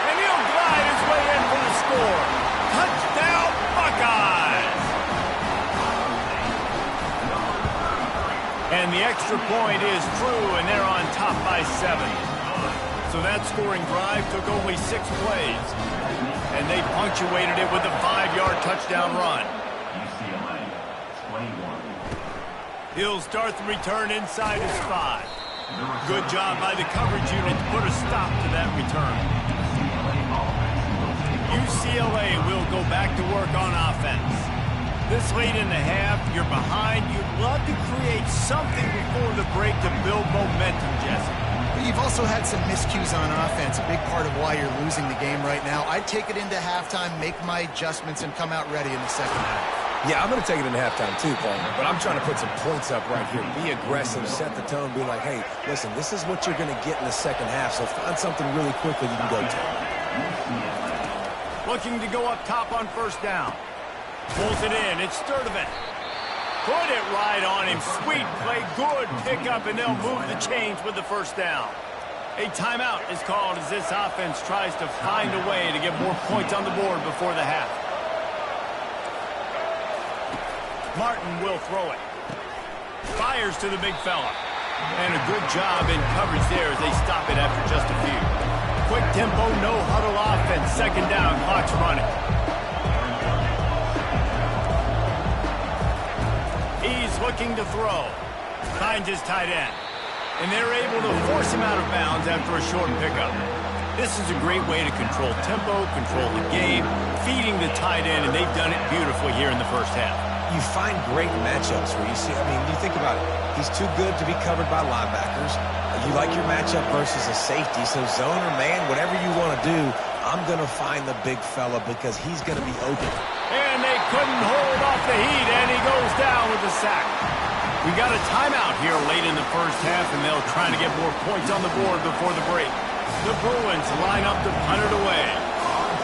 And he'll glide his way in for the score. Touchdown, Buckeyes! And the extra point is true, and they're on top by 7. So that scoring drive took only 6 plays. And they punctuated it with a 5-yard touchdown run. UCLA, 21. He'll start the return inside his 5. Good job by the coverage unit to put a stop to that return. UCLA will go back to work on offense. This late in the half, you're behind. You'd love to create something before the break to build momentum, Jesse. You've also had some miscues on offense, a big part of why you're losing the game right now. I'd take it into halftime, make my adjustments, and come out ready in the second half. Yeah, I'm going to take it into halftime too, Palmer, but I'm trying to put some points up right here. Be aggressive, set the tone, be like, hey, listen, this is what you're going to get in the second half, so find something really quickly you can go to. Looking to go up top on first down. Pulls it in. It's Sturdivant. Put it right on him. Sweet play. Good pickup, and they'll move the chains with the first down. A timeout is called as this offense tries to find a way to get more points on the board before the half. Martin will throw it. Fires to the big fella. And a good job in coverage there as they stop it after just a few. Quick tempo, no huddle offense. Second down, clock's running. He's looking to throw. Finds his tight end. And they're able to force him out of bounds after a short pickup. This is a great way to control tempo, control the game, feeding the tight end, and they've done it beautifully here in the first half. You find great matchups where you see, I mean, you think about it. He's too good to be covered by linebackers. You like your matchup versus a safety, so zone or man, whatever you want to do, I'm going to find the big fella because he's going to be open. And they couldn't hold off the heat, and he goes down with the sack. We got a timeout here late in the first half, and they'll try to get more points on the board before the break. The Bruins line up to punt it away.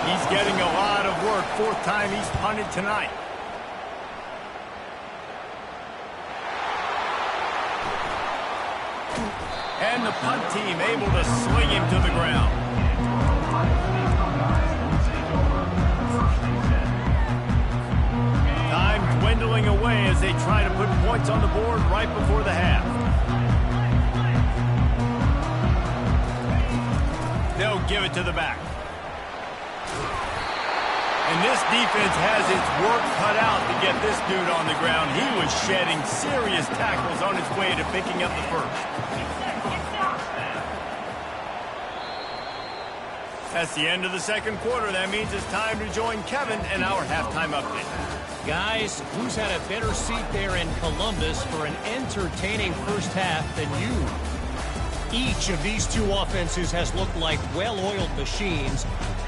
He's getting a lot of work. Fourth time he's punted tonight. And the punt team able to sling him to the ground. Time dwindling away as they try to put points on the board right before the half. They'll give it to the back. And this defense has its work cut out to get this dude on the ground. He was shedding serious tackles on his way to picking up the first. That's the end of the second quarter. That means it's time to join Kevin in our halftime update. Guys, who's had a better seat there in Columbus for an entertaining first half than you? Each of these two offenses has looked like well-oiled machines,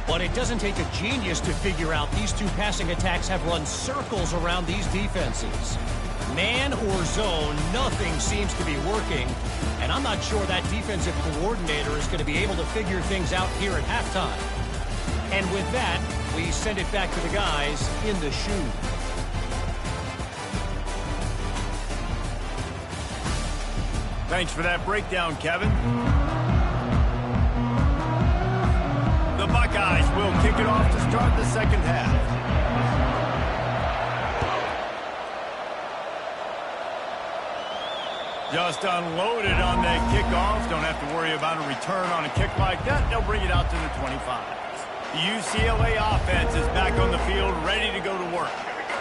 but it doesn't take a genius to figure out these two passing attacks have run circles around these defenses. Man or zone, nothing seems to be working, and I'm not sure that defensive coordinator is going to be able to figure things out here at halftime. And with that, we send it back to the guys in the shoe. Thanks for that breakdown, Kevin. The Buckeyes will kick it off to start the second half. Just unloaded on that kickoff. Don't have to worry about a return on a kick like that. They'll bring it out to the 25. The UCLA offense is back on the field, ready to go to work.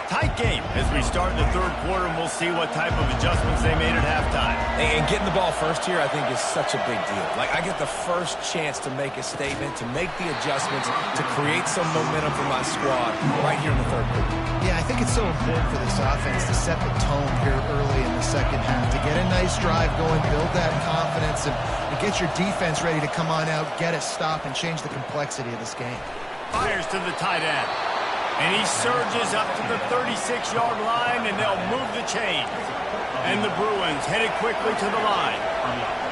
Tight game as we start the third quarter, and we'll see what type of adjustments they made at halftime. And getting the ball first here, I think, is such a big deal. Like, I get the first chance to make a statement, to make the adjustments, to create some momentum for my squad right here in the third quarter. Yeah, I think it's so important for this offense to set the tone here early in the second half, to get a nice drive going, build that confidence, and get your defense ready to come on out, get a stop, and change the complexity of this game. Fires to the tight end. And he surges up to the 36-yard line, and they'll move the chains. And the Bruins headed quickly to the line.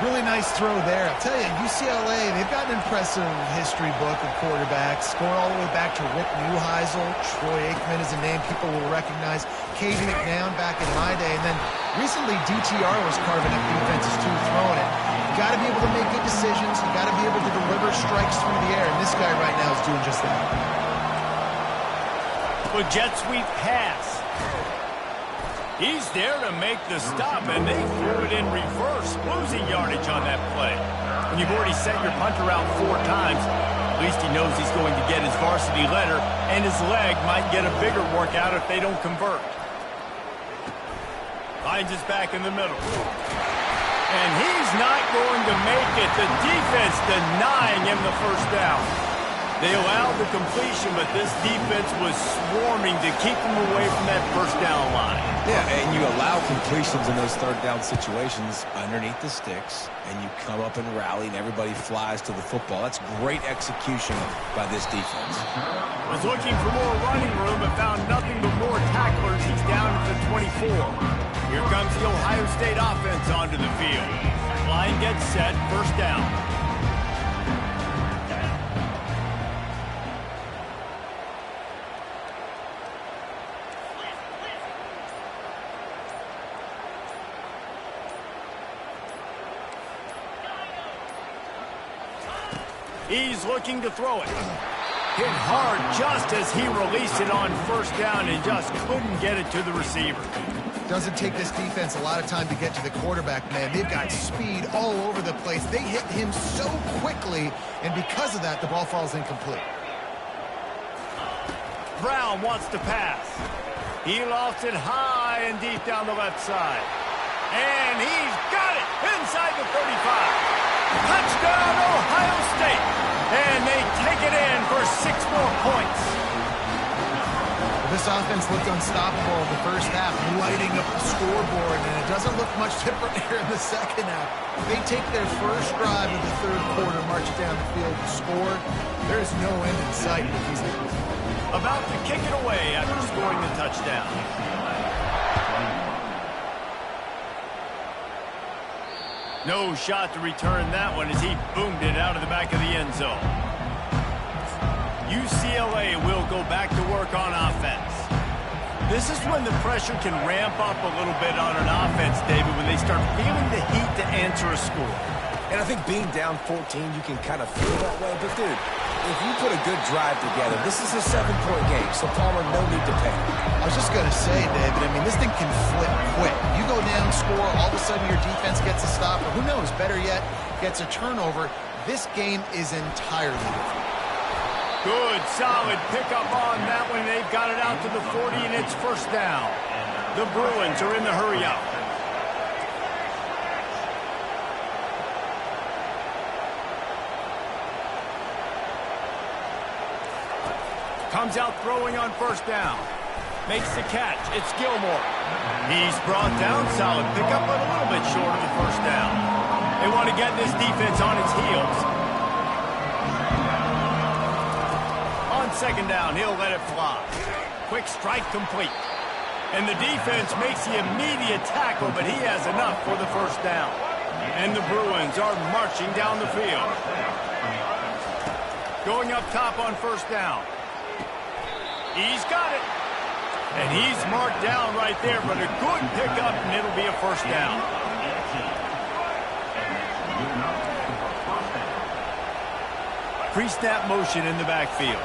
Really nice throw there. I'll tell you, UCLA, they've got an impressive history book of quarterbacks, going all the way back to Rick Neuheisel. Troy Aikman is a name people will recognize. Cade McNown back in my day. And then recently, DTR was carving up defenses too, throwing it. You got to be able to make good decisions. You got to be able to deliver strikes through the air. And this guy right now is doing just that. A jet sweep pass. He's there to make the stop, and they threw it in reverse, losing yardage on that play. When you've already sent your punter out 4 times, at least he knows he's going to get his varsity letter, and his leg might get a bigger workout if they don't convert. Finds his back in the middle. And he's not going to make it. The defense denying him the first down. They allowed the completion, but this defense was swarming to keep them away from that first down line. Yeah, and you allow completions in those third down situations underneath the sticks, and you come up and rally, and everybody flies to the football. That's great execution by this defense. Was looking for more running room, but found nothing but more tacklers. He's down to the 24. Here comes the Ohio State offense onto the field. Line gets set, first down. He's looking to throw it. Hit hard just as he released it on first down and just couldn't get it to the receiver. Doesn't take this defense a lot of time to get to the quarterback, man. They've got speed all over the place. They hit him so quickly, and because of that, the ball falls incomplete. Brown wants to pass. He lofts it high and deep down the left side. And he's got it inside the 35. Touchdown, Ohio State. And they take it in for 6 more points. This offense looked unstoppable in the first half, lighting up the scoreboard, and it doesn't look much different here in the second half. They take their first drive of the third quarter, march down the field, and score. There's no end in sight with these guys. About to kick it away after scoring the touchdown. No shot to return that one as he boomed it out of the back of the end zone. UCLA will go back to work on offense. This is when the pressure can ramp up a little bit on an offense, David, when they start feeling the heat to answer a score. And I think being down 14, you can kind of feel that way. But, dude, if you put a good drive together, this is a 7-point game, so Palmer, no need to panic. I was just going to say, David, I mean, this thing can flip quick. You go down, score, all of a sudden your defense gets a stop, or who knows, better yet, gets a turnover. This game is entirely different. Good, solid pickup on that one. They've got it out to the 40, and it's first down. The Bruins are in the hurry-up. Comes out throwing on first down. Makes the catch. It's Gilmore. He's brought down. Solid pickup, but a little bit short of the first down. They want to get this defense on its heels. On second down, he'll let it fly. Quick strike complete. And the defense makes the immediate tackle, but he has enough for the first down. And the Bruins are marching down the field. Going up top on first down. He's got it. And he's marked down right there, but a good pickup, and it'll be a first down. Pre-snap motion in the backfield.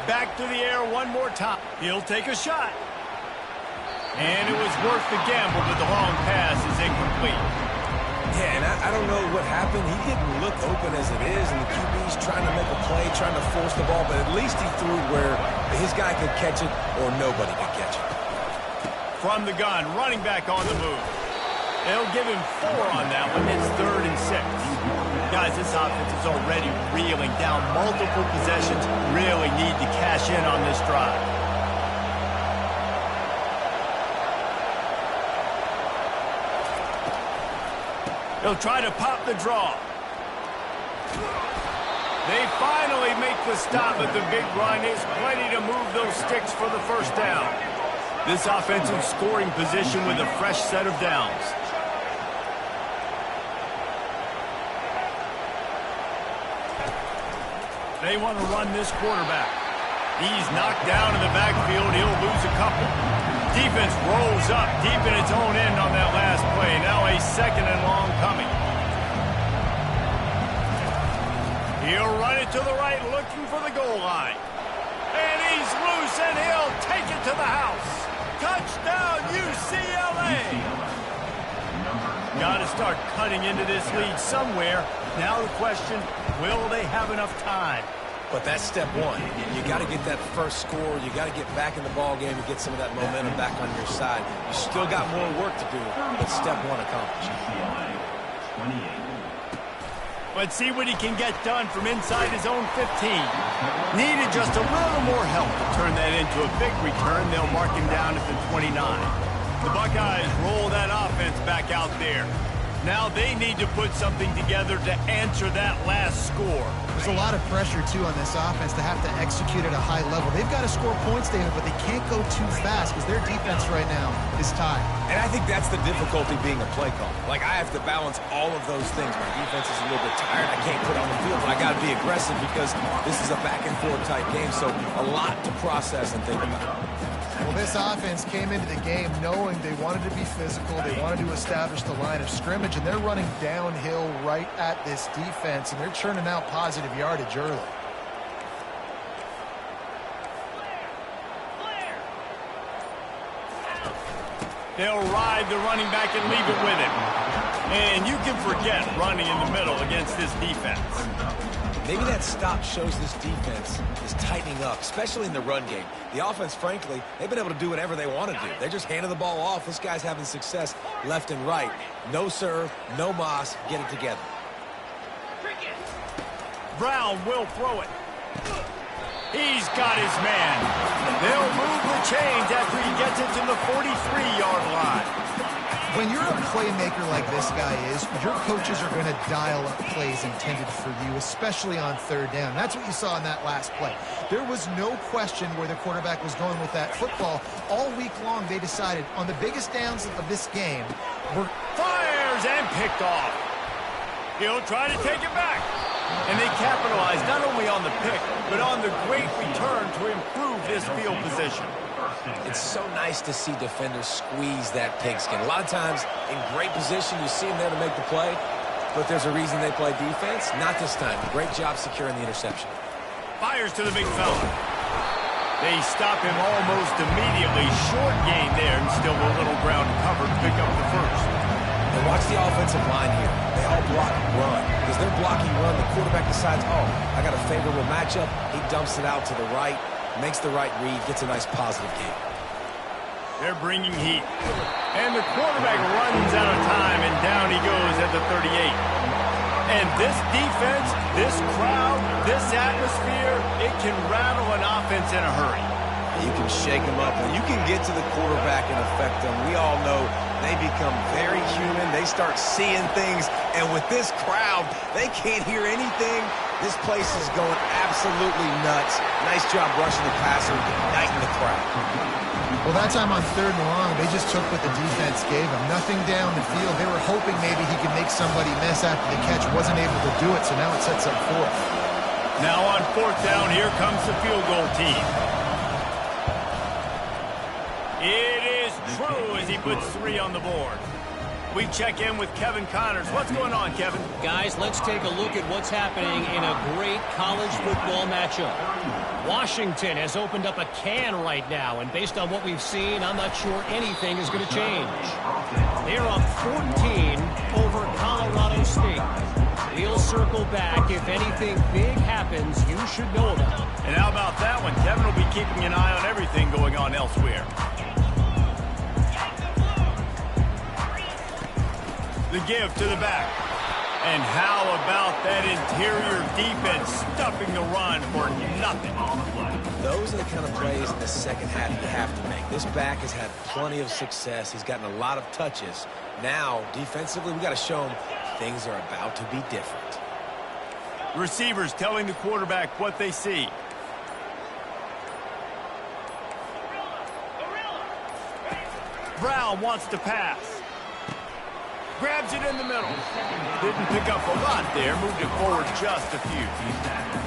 Back to the air one more time. He'll take a shot. And it was worth the gamble, but the long pass is incomplete. Yeah, and I don't know what happened. He didn't look open as it is, and the QB's trying to make a play, trying to force the ball, but at least he threw it where his guy could catch it or nobody could catch it. From the gun, running back on the move. They'll give him 4 on that one. It's 3rd and 6. Guys, this offense is already reeling down multiple possessions. Really need to cash in on this drive. He'll try to pop the draw. They finally make the stop, but the big run is plenty to move those sticks for the first down. This offensive scoring position with a fresh set of downs. They want to run this quarterback. He's knocked down in the backfield. He'll lose a couple. Defense rolls up deep in its own end on that last play. Now a 2nd and long coming. He'll run it to the right, looking for the goal line. And he's loose, and he'll take it to the house. Touchdown, UCLA! Got to start cutting into this lead somewhere. Now the question, will they have enough time? But that's step one. You got to get that first score. You got to get back in the ball game and get some of that momentum back on your side. You still got more work to do, but step one accomplished. Let's see what he can get done from inside his own 15. Needed just a little more help to turn that into a big return. They'll mark him down at the 29. The Buckeyes roll that offense back out there. Now they need to put something together to answer that last score. There's a lot of pressure, too, on this offense to have to execute at a high level. They've got to score points, David, but they can't go too fast because their defense right now is tied. And I think that's the difficulty being a play call. Like, I have to balance all of those things. My defense is a little bit tired. I can't put on the field, but I got to be aggressive because this is a back-and-forth type game, so a lot to process and think about. Well, this offense came into the game knowing they wanted to be physical, they wanted to establish the line of scrimmage, and they're running downhill right at this defense, and they're churning out positive yardage early. They'll ride the running back and leave it with him. And you can forget running in the middle against this defense. Maybe that stop shows this defense is tightening up, especially in the run game. The offense, frankly, they've been able to do whatever they want to do. They just handed the ball off. This guy's having success left and right. No serve, no moss. Get it together. Brown will throw it. He's got his man. They'll move the chains after he gets it to the 43-yard line. When you're a playmaker like this guy is, your coaches are going to dial up plays intended for you, especially on third down. That's what you saw in that last play. There was no question where the quarterback was going with that football. All week long, they decided on the biggest downs of this game, fires and picked off. He'll try to take it back. And they capitalized not only on the pick, but on the great return to improve this field position. It's so nice to see defenders squeeze that pigskin. A lot of times, in great position, you see them there to make the play, but there's a reason they play defense. Not this time. Great job securing the interception. Fires to the big fella. They stop him almost immediately. Short gain there, and still a little ground cover to pick up the first. And watch the offensive line here. They all block run. Because they're blocking run, the quarterback decides, oh, I got a favorable matchup. He dumps it out to the right, makes the right read, gets a nice positive gain. They're bringing heat. And the quarterback runs out of time, and down he goes at the 38. And this defense, this crowd, this atmosphere, it can rattle an offense in a hurry. You can shake them up. When you can get to the quarterback and affect them, we all know they become very human. They start seeing things. And with this crowd, they can't hear anything. This place is going absolutely nuts. Nice job rushing the passer, igniting the crowd. Well, that time on third and long, they just took what the defense gave them. Nothing down the field. They were hoping maybe he could make somebody miss after the catch. Wasn't able to do it, so now it sets up fourth. Now on fourth down, here comes the field goal team. It is true as he puts 3 on the board. We check in with Kevin Connors. What's going on, Kevin? Guys, let's take a look at what's happening in a great college football matchup. Washington has opened up a can right now, and based on what we've seen, I'm not sure anything is going to change. They're up 14 over Colorado State. We'll circle back. If anything big happens, you should know about it. And how about that one? Kevin will be keeping an eye on everything going on elsewhere. The give to the back. And how about that interior defense stuffing the run for nothing? Those are the kind of plays in the second half you have to make. This back has had plenty of success. He's gotten a lot of touches. Now, defensively, we got to show him things are about to be different. Receivers telling the quarterback what they see. Brown wants to pass. Grabs it in the middle. Didn't pick up a lot there. Moved it forward just a few.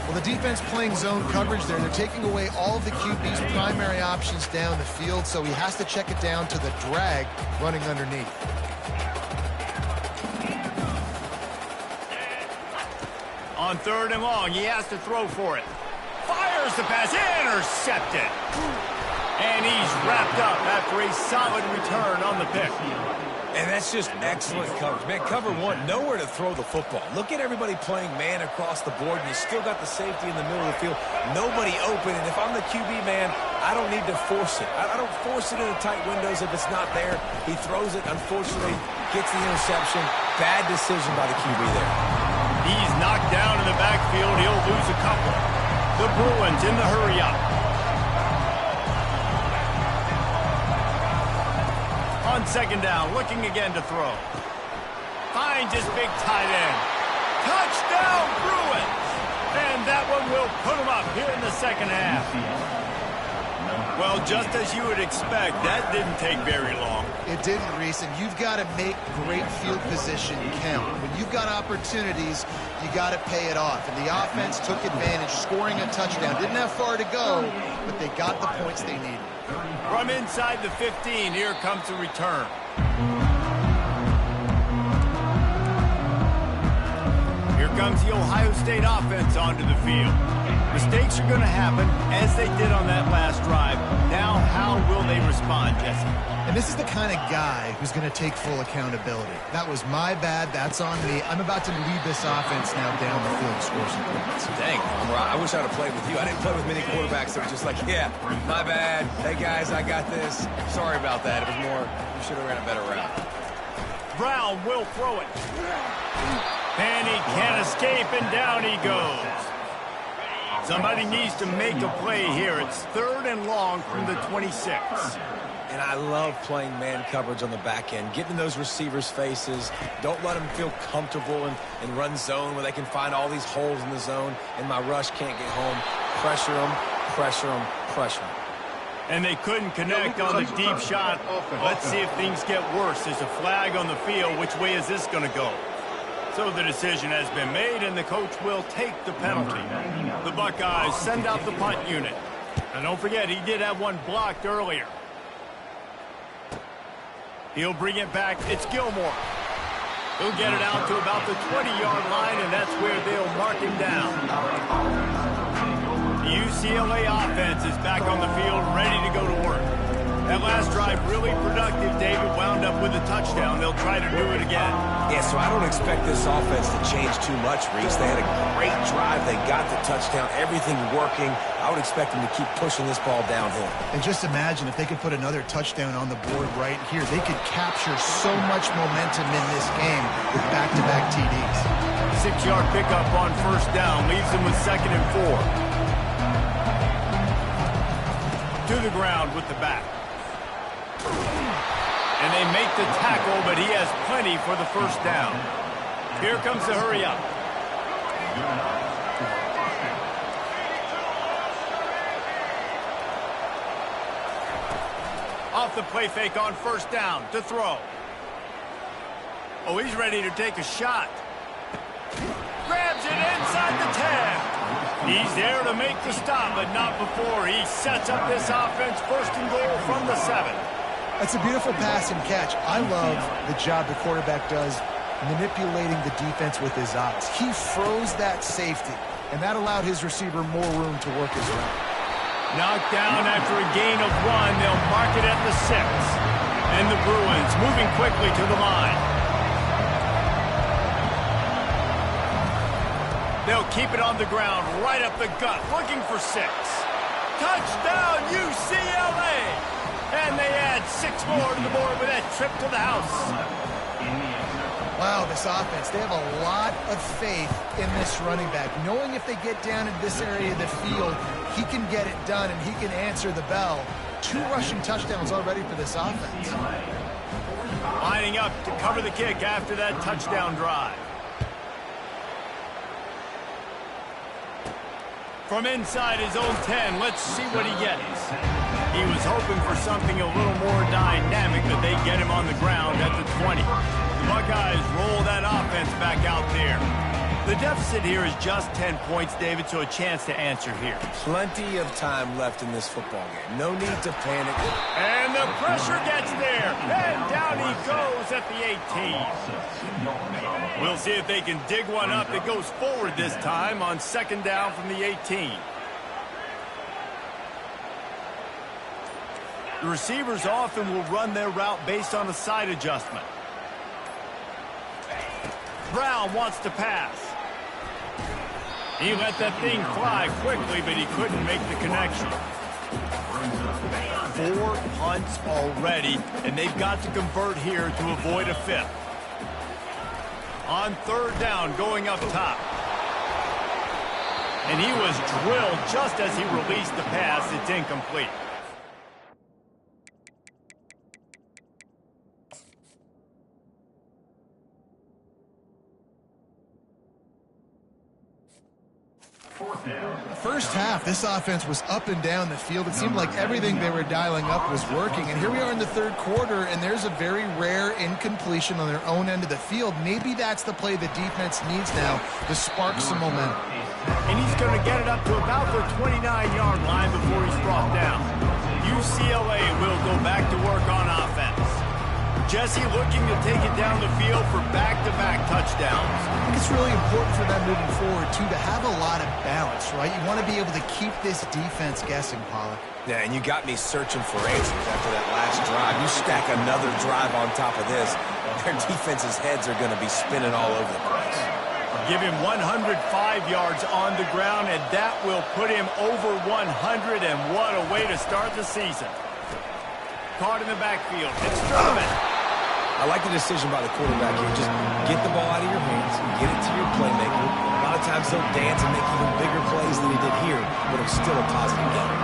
Well, the defense playing zone coverage there. They're taking away all of the QB's primary options down the field, so he has to check it down to the drag running underneath. On third and long, he has to throw for it. Fires the pass. Intercepted. And he's wrapped up after a solid return on the pick. And that's just excellent coverage. Man, cover one, nowhere to throw the football. Look at everybody playing man across the board, and you still got the safety in the middle of the field. Nobody open, and if I'm the QB, man, I don't need to force it. I don't force it into tight windows if it's not there. He throws it, unfortunately, gets the interception. Bad decision by the QB there. He's knocked down in the backfield. He'll lose a couple. The Bruins in the hurry-up. On second down, looking again to throw. Finds his big tight end. Touchdown, Bruins! And that one will put him up here in the second half. Well, just as you would expect, that didn't take very long. It didn't, Reese, and you've got to make great field position count. When you've got opportunities, you got to pay it off. And the offense took advantage, scoring a touchdown. Didn't have far to go, but they got the points they needed. From inside the 15, here comes the return. Here comes the Ohio State offense onto the field. Mistakes are going to happen, as they did on that last drive. Now, how will they respond, Jesse? And this is the kind of guy who's going to take full accountability. That was my bad. That's on me. I'm about to lead this offense now down the field to score some points. Dang, I wish I'd have played with you. I didn't play with many quarterbacks that were just like, yeah, my bad. Hey, guys, I got this. Sorry about that. It was more, you should have ran a better route. Brown will throw it. And he can't escape, and down he goes. Somebody needs to make a play here. It's 3rd and long from the 26. And I love playing man coverage on the back end, getting in those receivers' faces. Don't let them feel comfortable and run zone where they can find all these holes in the zone, and my rush can't get home. Pressure them, pressure them, pressure them. And they couldn't connect on the deep shot. Let's see if things get worse. There's a flag on the field. Which way is this going to go? So the decision has been made, and the coach will take the penalty. The Buckeyes send out the punt unit. And don't forget, he did have one blocked earlier. He'll bring it back. It's Gilmore. He'll get it out to about the 20-yard line, and that's where they'll mark him down. The UCLA offense is back on the field, ready to go to work. That last drive really productive. David wound up with a touchdown. They'll try to do it again. Yeah, so I don't expect this offense to change too much, Reese. They had a great drive. They got the touchdown. Everything working. I would expect them to keep pushing this ball downhill. And just imagine if they could put another touchdown on the board right here. They could capture so much momentum in this game with back-to-back TDs. 6-yard pickup on first down. Leaves them with 2nd and 4. To the ground with the back. And they make the tackle, but he has plenty for the first down. Here comes the hurry-up. Off the play fake on first down to throw. Oh, he's ready to take a shot. Grabs it inside the 10. He's there to make the stop, but not before he sets up this offense. 1st and goal from the 7. That's a beautiful pass and catch. I love the job the quarterback does manipulating the defense with his eyes. He froze that safety, and that allowed his receiver more room to work his route. Knocked down after a gain of 1. They'll mark it at the 6. And the Bruins moving quickly to the line. They'll keep it on the ground, right up the gut, looking for 6. Touchdown, UCLA! And they add 6 more to the board with that trip to the house. Wow, this offense, they have a lot of faith in this running back. Knowing if they get down in this area of the field, he can get it done and he can answer the bell. 2 rushing touchdowns already for this offense. Lining up to cover the kick after that touchdown drive. From inside his own 10, let's see what he gets. He was hoping for something a little more dynamic, but they get him on the ground at the 20. The Buckeyes roll that offense back out there. The deficit here is just 10 points, David, so a chance to answer here. Plenty of time left in this football game. No need to panic. And the pressure gets there. And down he goes at the 18. We'll see if they can dig one up. It goes forward this time on 2nd down from the 18. The receivers often will run their route based on a side adjustment. Brown wants to pass. He let that thing fly quickly, but he couldn't make the connection. 4 punts already, and they've got to convert here to avoid a 5th. On third down, going up top. And he was drilled just as he released the pass. It's incomplete. First half, this offense was up and down the field. It seemed like everything they were dialing up was working. And here we are in the third quarter, and there's a very rare incompletion on their own end of the field. Maybe that's the play the defense needs now to spark some momentum. And he's going to get it up to about the 29-yard line before he's brought down. UCLA will go back to work on offense. Jesse looking to take it down the field for back-to-back touchdowns. I think it's really important for them moving forward, too, to have a lot of balance, right? You want to be able to keep this defense guessing, Pollack. Yeah, and you got me searching for answers after that last drive. You stack another drive on top of this, their defense's heads are going to be spinning all over the place. Give him 105 yards on the ground, and that will put him over 100, and what a way to start the season. Caught in the backfield. It's Stroman. I like the decision by the quarterback here. Just get the ball out of your hands, get it to your playmaker. A lot of times they'll dance and make even bigger plays than he did here, but it's still a positive game.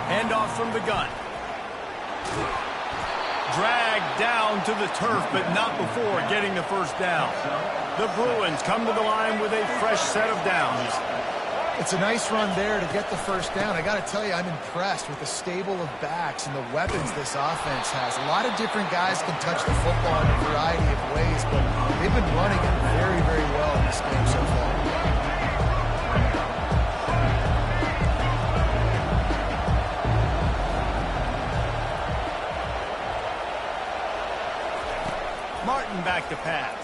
Handoff from the gun. Dragged down to the turf, but not before getting the first down. The Bruins come to the line with a fresh set of downs. It's a nice run there to get the first down. I got to tell you, I'm impressed with the stable of backs and the weapons this offense has. A lot of different guys can touch the football in a variety of ways, but they've been running it very, very well in this game so far. Martin back to pass.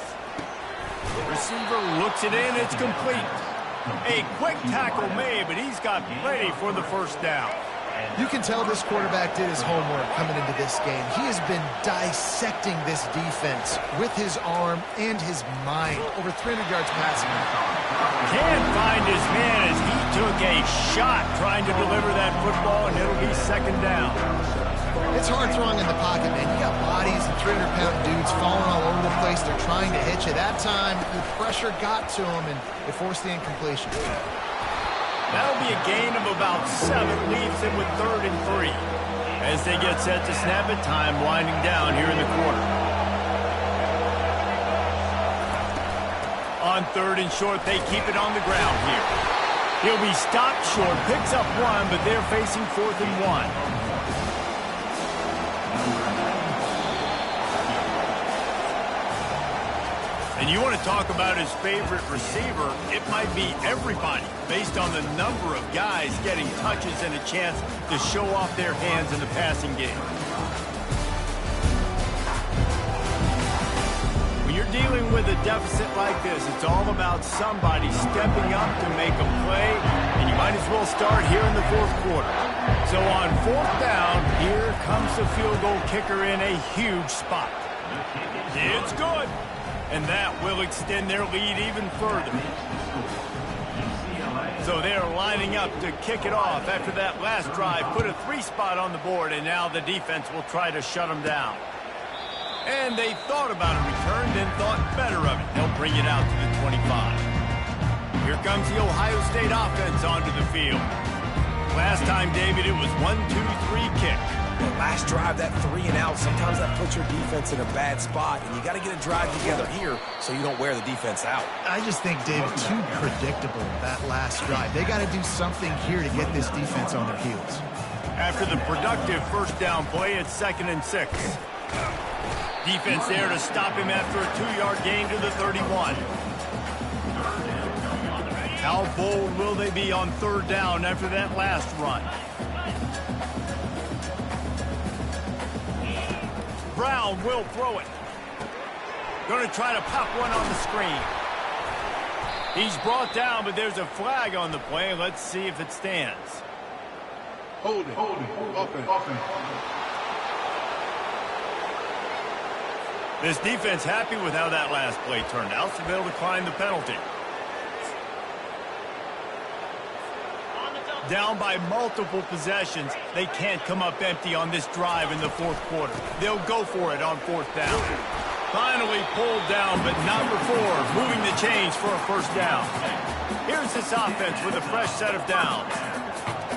Receiver looks it in. It's complete. A quick tackle made, but he's got plenty for the first down. You can tell this quarterback did his homework coming into this game. He has been dissecting this defense with his arm and his mind. Over 300 yards passing. Can't find his man as he took a shot trying to deliver that football, and it'll be second down. It's hard throwing in the pocket, man. You got bodies and 300-pound dudes falling all over the place. They're trying to hit you. That time, the pressure got to him, and it forced the incompletion. That'll be a gain of about 7, leaves him with 3rd and 3. As they get set to snap it, time winding down here in the quarter. On 3rd and short, they keep it on the ground here. He'll be stopped short, picks up 1, but they're facing 4th and 1. And you want to talk about his favorite receiver, it might be everybody based on the number of guys getting touches and a chance to show off their hands in the passing game. When you're dealing with a deficit like this, it's all about somebody stepping up to make a play, and you might as well start here in the 4th quarter. So on 4th down, here comes the field goal kicker in a huge spot. It's good. And that will extend their lead even further. So they're lining up to kick it off after that last drive. Put a 3 spot on the board, and now the defense will try to shut them down. And they thought about a return, then thought better of it. They'll bring it out to the 25. Here comes the Ohio State offense onto the field. Last time, David, it was 1-2-3 kick. The last drive, that 3 and out, sometimes that puts your defense in a bad spot, and you got to get a drive together here so you don't wear the defense out. I just think, David, too predictable, that last drive. They got to do something here to get this defense on their heels. After the productive first down play, it's 2nd and 6. Defense there to stop him after a 2-yard gain to the 31. How bold will they be on 3rd down after that last run? Brown will throw it. Going to try to pop one on the screen. He's brought down, but there's a flag on the play. Let's see if it stands. Holding. Offense. This defense happy with how that last play turned out, so they'll decline the penalty. Down by multiple possessions, they can't come up empty on this drive in the 4th quarter. They'll go for it on 4th down. Finally pulled down, but not before moving the chains for a first down. Here's this offense with a fresh set of downs.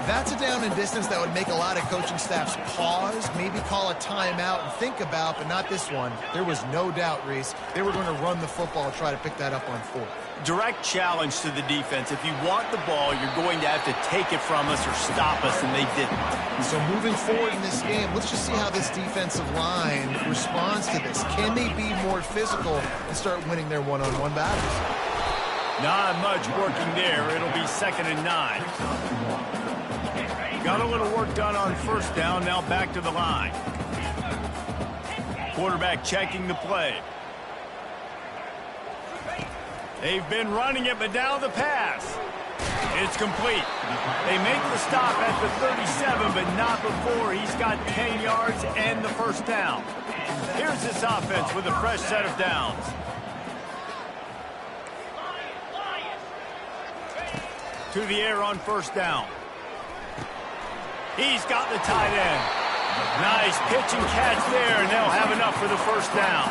That's a down and distance that would make a lot of coaching staffs pause, maybe call a timeout and think about, but not this one. There was no doubt, Reese, they were going to run the football and try to pick that up on fourth. Direct challenge to the defense. If you want the ball, you're going to have to take it from us or stop us, and they didn't. So moving forward in this game, let's just see how this defensive line responds to this. Can they be more physical and start winning their one-on-one battles? Not much working there. It'll be 2nd and 9. Got a little work done on first down. Now back to the line. Quarterback checking the play. They've been running it, but now the pass. It's complete. They make the stop at the 37, but not before he's got 10 yards and the first down. Here's this offense with a fresh set of downs. To the air on first down. He's got the tight end. Nice pitch and catch there, and they'll have enough for the first down.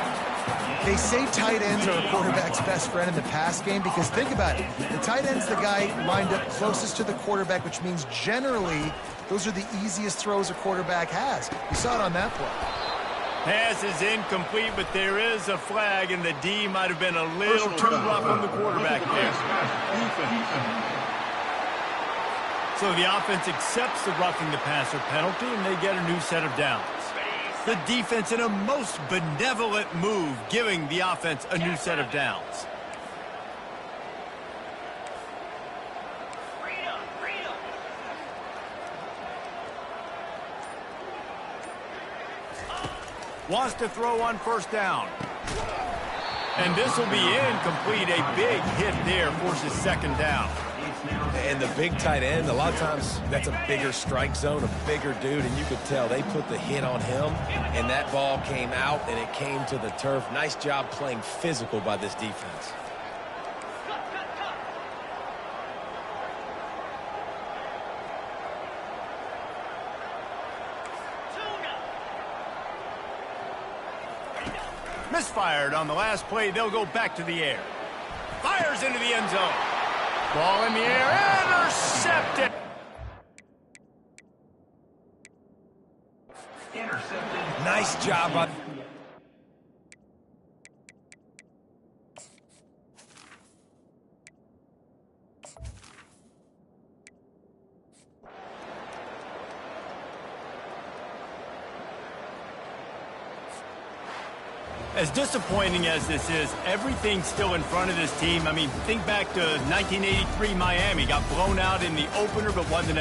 They say tight ends are a quarterback's best friend in the pass game because think about it. The tight end's the guy lined up closest to the quarterback, which means generally those are the easiest throws a quarterback has. You saw it on that play. Pass is incomplete, but there is a flag, and the D might have been a little too rough on the quarterback there. So the offense accepts the roughing the passer penalty, and they get a new set of downs. The defense in a most benevolent move, giving the offense a new set of downs. Wants to throw on first down. And this will be incomplete. A big hit there forces 2nd down. And the big tight end, a lot of times that's a bigger strike zone, a bigger dude, and you could tell they put the hit on him, and that ball came out, and it came to the turf. Nice job playing physical by this defense. Misfired on the last play. They'll go back to the air. Fires into the end zone. Ball in the air, intercepted. Nice job by... As disappointing as this is, everything's still in front of this team. I mean, think back to 1983 Miami. Got blown out in the opener, but won the